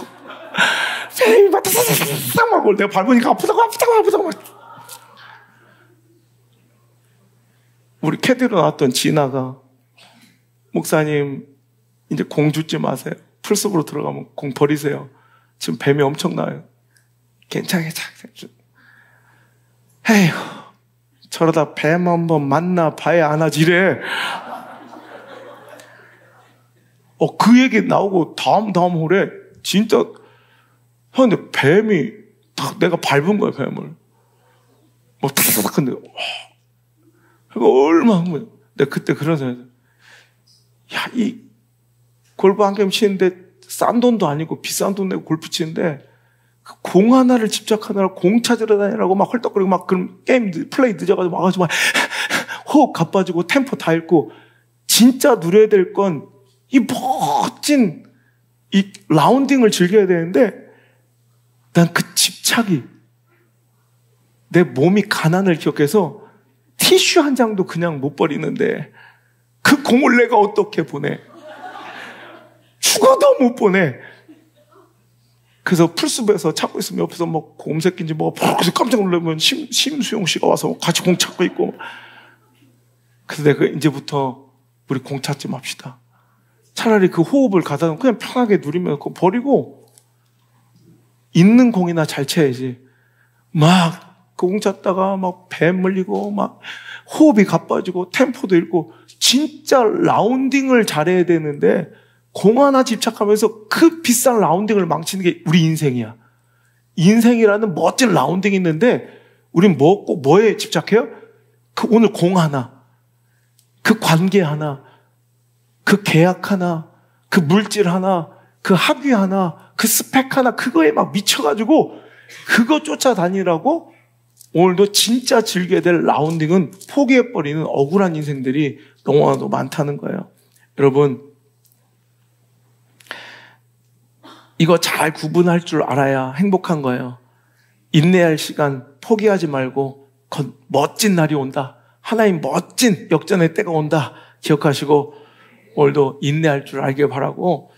Speaker 1: 뱀이 막 탁탁탁탁탁 막 내가 밟으니까 아프다고 우리 캐디로 나왔던 진아가 목사님 이제 공 줍지 마세요. 풀숲으로 들어가면 공 버리세요. 지금 뱀이 엄청나요. 괜찮아. 에휴 저러다 뱀 한번 만나봐야 안 하지 이래. 그 얘기 나오고 다음 홀에 진짜 근데 뱀이 딱 내가 밟은 거야 뱀을. 뭐 탁탁탁 근데 얼마나 한 거야. 내가 그때 그런 생각이 야 골프 한 게임 치는데 싼 돈도 아니고 비싼 돈 내고 골프 치는데 공 하나를 집착하느라 공 찾으러 다니라고 막 헐떡거리고 막 그럼 게임 플레이 늦어가지고 와가지고 막 호흡 가빠지고 템포 다 잃고 진짜 누려야 될 건 이 멋진 이 라운딩을 즐겨야 되는데 난 그 집착이 내 몸이 가난을 기억해서 티슈 한 장도 그냥 못 버리는데 그 공을 내가 어떻게 보내? 죽어도 못 보내. 그래서 풀숲에서 찾고 있으면 옆에서 뭐 곰새끼인지 뭐가 그래서 깜짝 놀라면 심수용 씨가 와서 같이 공 찾고 있고. 그래서 내가 이제부터 우리 공 찾지 맙시다. 차라리 그 호흡을 가다가 그냥 편하게 누리면 그거 버리고 있는 공이나 잘 쳐야지. 막 그 공 찾다가 막 배 물리고 막 호흡이 가빠지고 템포도 잃고 진짜 라운딩을 잘해야 되는데 공 하나 집착하면서 그 비싼 라운딩을 망치는 게 우리 인생이야. 인생이라는 멋진 라운딩이 있는데 우린 뭐에 집착해요? 그 오늘 공 하나, 그 관계 하나, 그 계약 하나, 그 물질 하나, 그 학위 하나, 그 스펙 하나, 그거에 막 미쳐가지고 그거 쫓아다니라고 오늘도 진짜 즐겨야 될 라운딩은 포기해버리는 억울한 인생들이 너무나도 많다는 거예요. 여러분, 이거 잘 구분할 줄 알아야 행복한 거예요. 인내할 시간 포기하지 말고 멋진 날이 온다. 하나님 멋진 역전의 때가 온다. 기억하시고 오늘도 인내할 줄 알길 바라고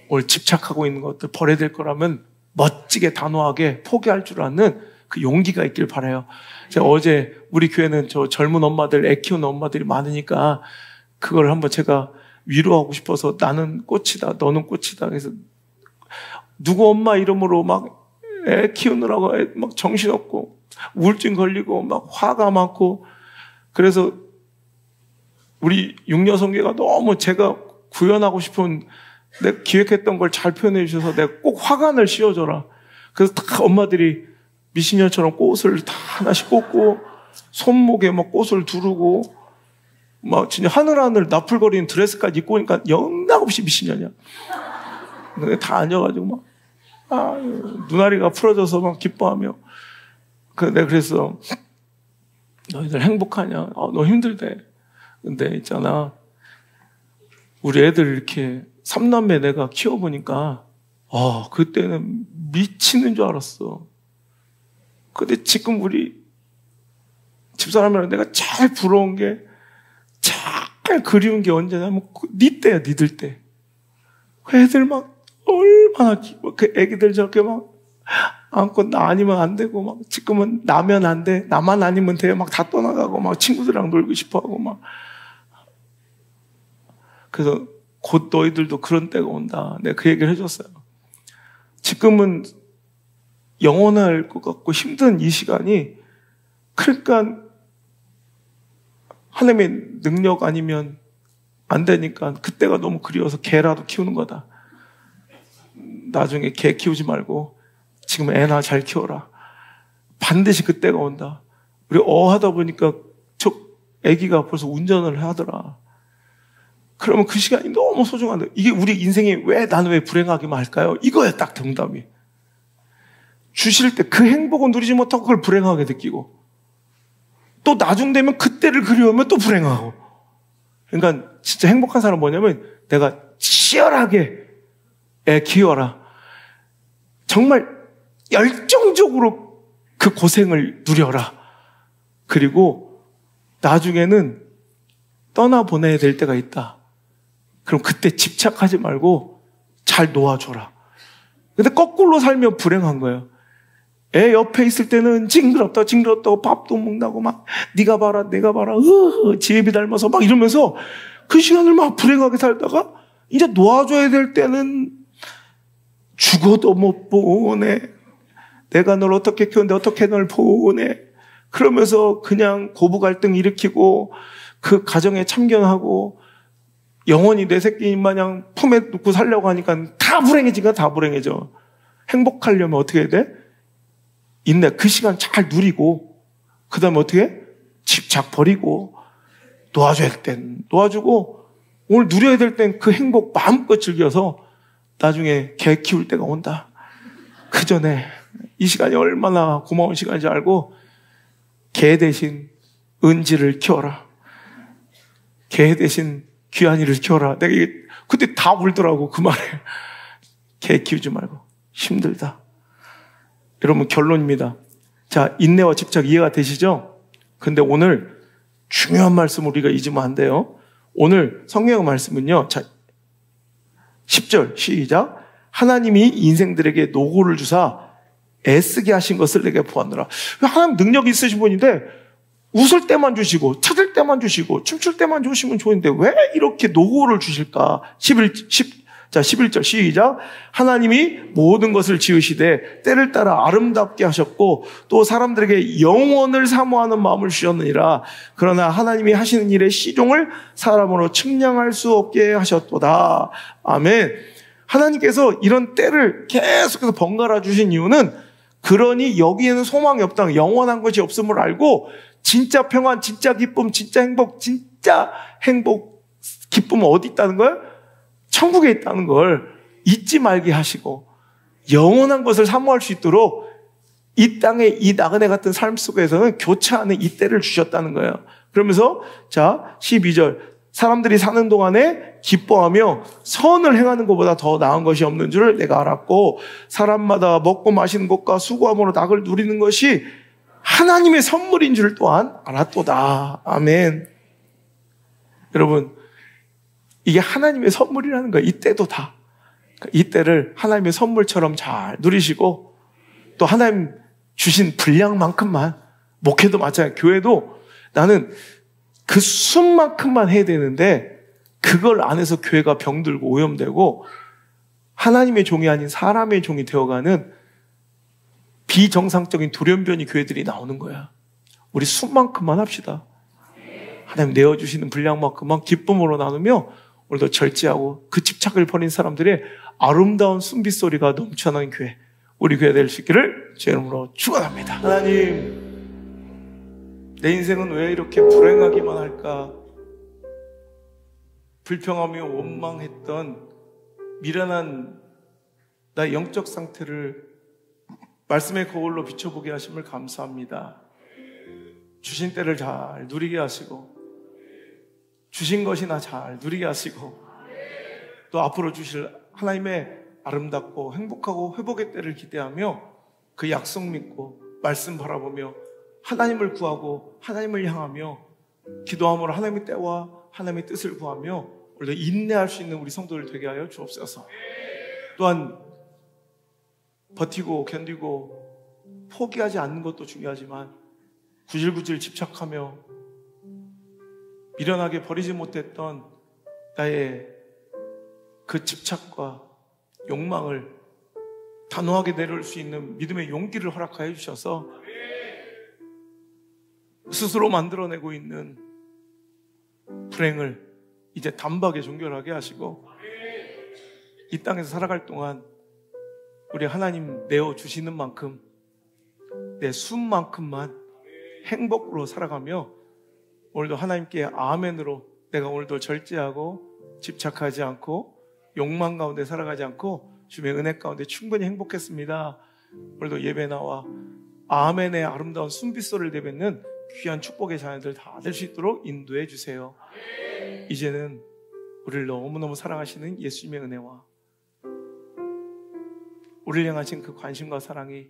Speaker 1: 오늘 집착하고 있는 것들 버려야 될 거라면 멋지게 단호하게 포기할 줄 아는 그 용기가 있길 바라요. 제가 어제 우리 교회는 저 젊은 엄마들, 애 키우는 엄마들이 많으니까 그걸 한번 제가 위로하고 싶어서 나는 꽃이다, 너는 꽃이다. 그래서 누구 엄마 이름으로 막 애 키우느라고 막 정신없고 우울증 걸리고 막 화가 많고 그래서 우리 육녀성계가 너무 제가 구현하고 싶은 내가 기획했던 걸 잘 표현해 주셔서 내가 꼭 화관을 씌워줘라. 그래서 다 엄마들이 미신년처럼 꽃을 다 하나씩 꽂고 손목에 막 꽃을 두르고 막 진짜 하늘하늘 나풀거리는 드레스까지 입고 오니까 영락없이 미신년이야. 다 앉아가지고 막 눈아리가 풀어져서 막 기뻐하며 내가 그랬어. 너희들 행복하냐? 너 힘들대. 근데 있잖아 우리 애들 이렇게 3남매 내가 키워보니까 그때는 미치는 줄 알았어. 근데 지금 우리 집사람이랑 내가 제일 부러운 게 제일 그리운 게 언제냐면 니 때야. 니들 때. 그 애들 막 얼마나 그 애기들 저렇게 막 안고 나 아니면 안 되고 막 지금은 나면 안 돼. 나만 아니면 돼. 막 다 떠나가고 막 친구들이랑 놀고 싶어 하고 막. 그래서 곧 너희들도 그런 때가 온다. 내가 그 얘기를 해줬어요. 지금은 영원할 것 같고 힘든 이 시간이 그러니까 하나님의 능력 아니면 안 되니까 그때가 너무 그리워서 개라도 키우는 거다. 나중에 개 키우지 말고 지금 애나 잘 키워라. 반드시 그때가 온다. 우리 하다 보니까 저 애기가 벌써 운전을 하더라. 그러면 그 시간이 너무 소중한데 이게 우리 인생이 나는 왜 불행하기만 할까요? 이거야 딱 정답이. 주실 때 그 행복은 누리지 못하고 그걸 불행하게 느끼고 또 나중 되면 그때를 그리워하면 또 불행하고. 그러니까 진짜 행복한 사람은 뭐냐면 내가 치열하게 애 키워라. 정말 열정적으로 그 고생을 누려라. 그리고 나중에는 떠나보내야 될 때가 있다. 그럼 그때 집착하지 말고 잘 놓아줘라. 근데 거꾸로 살면 불행한 거예요. 애 옆에 있을 때는 징그럽다고 밥도 먹는다고 막 네가 봐라 내가 봐라 지혜비 닮아서 막 이러면서 그 시간을 막 불행하게 살다가 이제 놓아줘야 될 때는 죽어도 못 보내. 내가 널 어떻게 키웠는데 어떻게 널 보내. 그러면서 그냥 고부 갈등 일으키고 그 가정에 참견하고 영원히 내 새끼인 마냥 품에 놓고 살려고 하니까 다 불행해지니까 다 불행해져. 행복하려면 어떻게 해야 돼? 인내. 그 시간 잘 누리고 그 다음에 어떻게 해? 집착 버리고 놓아줘야 될 땐 놓아주고 오늘 누려야 될 땐 그 행복 마음껏 즐겨서 나중에 개 키울 때가 온다. 그 전에 이 시간이 얼마나 고마운 시간인지 알고 개 대신 은지를 키워라. 개 대신 귀한이를 키워라. 내가 이게 그때 다 울더라고, 그 말에. 개 키우지 말고. 힘들다. 여러분, 결론입니다. 자, 인내와 집착 이해가 되시죠? 근데 오늘 중요한 말씀 우리가 잊으면 안 돼요. 오늘 성경 말씀은요. 자, 10절 시작. 하나님이 인생들에게 노고를 주사 애쓰게 하신 것을 내게 보았노라. 하나님 능력이 있으신 분인데 웃을 때만 주시고 찾을 때만 주시고 춤출 때만 주시면 좋은데 왜 이렇게 노고를 주실까? 11절 시작. 하나님이 모든 것을 지으시되 때를 따라 아름답게 하셨고 또 사람들에게 영원을 사모하는 마음을 주셨느니라. 그러나 하나님이 하시는 일의 시종을 사람으로 측량할 수 없게 하셨도다. 아멘. 하나님께서 이런 때를 계속해서 번갈아 주신 이유는 그러니 여기에는 소망이 없다, 영원한 것이 없음을 알고 진짜 평안, 진짜 기쁨, 진짜 행복, 기쁨은 어디 있다는 거예요? 천국에 있다는 걸 잊지 말게 하시고 영원한 것을 사모할 수 있도록 이 땅의 이 나그네 같은 삶 속에서는 교차하는 이 때를 주셨다는 거예요. 그러면서 자 12절 사람들이 사는 동안에 기뻐하며 선을 행하는 것보다 더 나은 것이 없는 줄을 내가 알았고 사람마다 먹고 마시는 것과 수고함으로 낙을 누리는 것이 하나님의 선물인 줄 또한 알았도다. 아멘. 여러분, 이게 하나님의 선물이라는 거예요. 이때도 다. 이때를 하나님의 선물처럼 잘 누리시고 또 하나님 주신 분량만큼만, 목회도 마찬가지예요. 교회도 나는 그 수만큼만 해야 되는데 그걸 안에서 교회가 병들고 오염되고 하나님의 종이 아닌 사람의 종이 되어가는 비정상적인 돌연변이 교회들이 나오는 거야. 우리 수만큼만 합시다. 하나님 내어주시는 분량만큼만 기쁨으로 나누며 오늘도 절제하고 그 집착을 버린 사람들의 아름다운 순빗소리가 넘쳐나는 교회, 우리 교회 될 수 있기를 제 이름으로 축원합니다. 하나님, 내 인생은 왜 이렇게 불행하기만 할까? 불평하며 원망했던 미련한 나의 영적 상태를 말씀의 거울로 비춰보게 하심을 감사합니다. 주신 때를 잘 누리게 하시고 주신 것이나 잘 누리게 하시고 또 앞으로 주실 하나님의 아름답고 행복하고 회복의 때를 기대하며 그 약속 믿고 말씀 바라보며 하나님을 구하고 하나님을 향하며 기도함으로 하나님의 때와 하나님의 뜻을 구하며 오늘도 인내할 수 있는 우리 성도들 되게 하여 주옵소서. 또한 버티고 견디고 포기하지 않는 것도 중요하지만 구질구질 집착하며 미련하게 버리지 못했던 나의 그 집착과 욕망을 단호하게 내려올 수 있는 믿음의 용기를 허락하여 주셔서 스스로 만들어내고 있는 불행을 이제 단박에 종결하게 하시고 이 땅에서 살아갈 동안 우리 하나님 내어주시는 만큼 내 숨만큼만 행복으로 살아가며 오늘도 하나님께 아멘으로 내가 오늘도 절제하고 집착하지 않고 욕망 가운데 살아가지 않고 주의 은혜 가운데 충분히 행복했습니다. 오늘도 예배 나와 아멘의 아름다운 순빗소리를 내뱉는 귀한 축복의 자녀들 다 될 수 있도록 인도해 주세요. 이제는 우리를 너무너무 사랑하시는 예수님의 은혜와 우리를 향하신 그 관심과 사랑이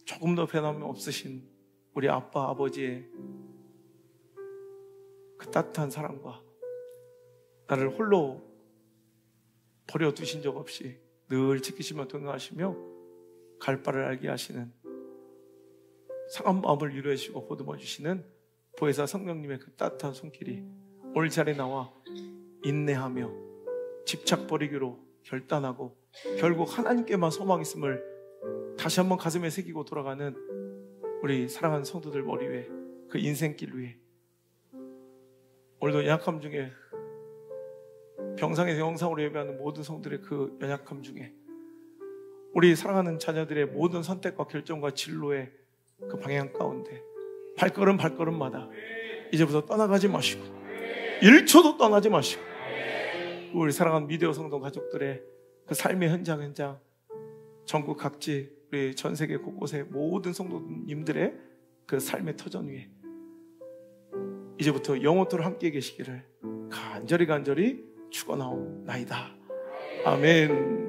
Speaker 1: 조금 더 변함이 없으신 우리 아빠, 아버지의 그 따뜻한 사랑과 나를 홀로 버려두신 적 없이 늘 지키시며 동행하시며 갈 바를 알게 하시는 상한 마음을 위로해 주시고 보듬어 주시는 보혜사 성령님의 그 따뜻한 손길이 오늘 자리에 나와 인내하며 집착 버리기로 결단하고 결국 하나님께만 소망 있음을 다시 한번 가슴에 새기고 돌아가는 우리 사랑하는 성도들 머리 위에 그 인생길 위에 오늘도 연약함 중에 병상에서 영상으로 예배하는 모든 성들의 그 연약함 중에 우리 사랑하는 자녀들의 모든 선택과 결정과 진로의 그 방향 가운데 발걸음마다 이제부터 떠나가지 마시고 1초도 떠나지 마시고 우리 사랑하는 미디어 성도 가족들의 그 삶의 현장 전국 각지 우리 전 세계 곳곳에 모든 성도님들의 그 삶의 터전 위에 이제부터 영원토록 함께 계시기를 간절히 축원하옵나이다. 아멘.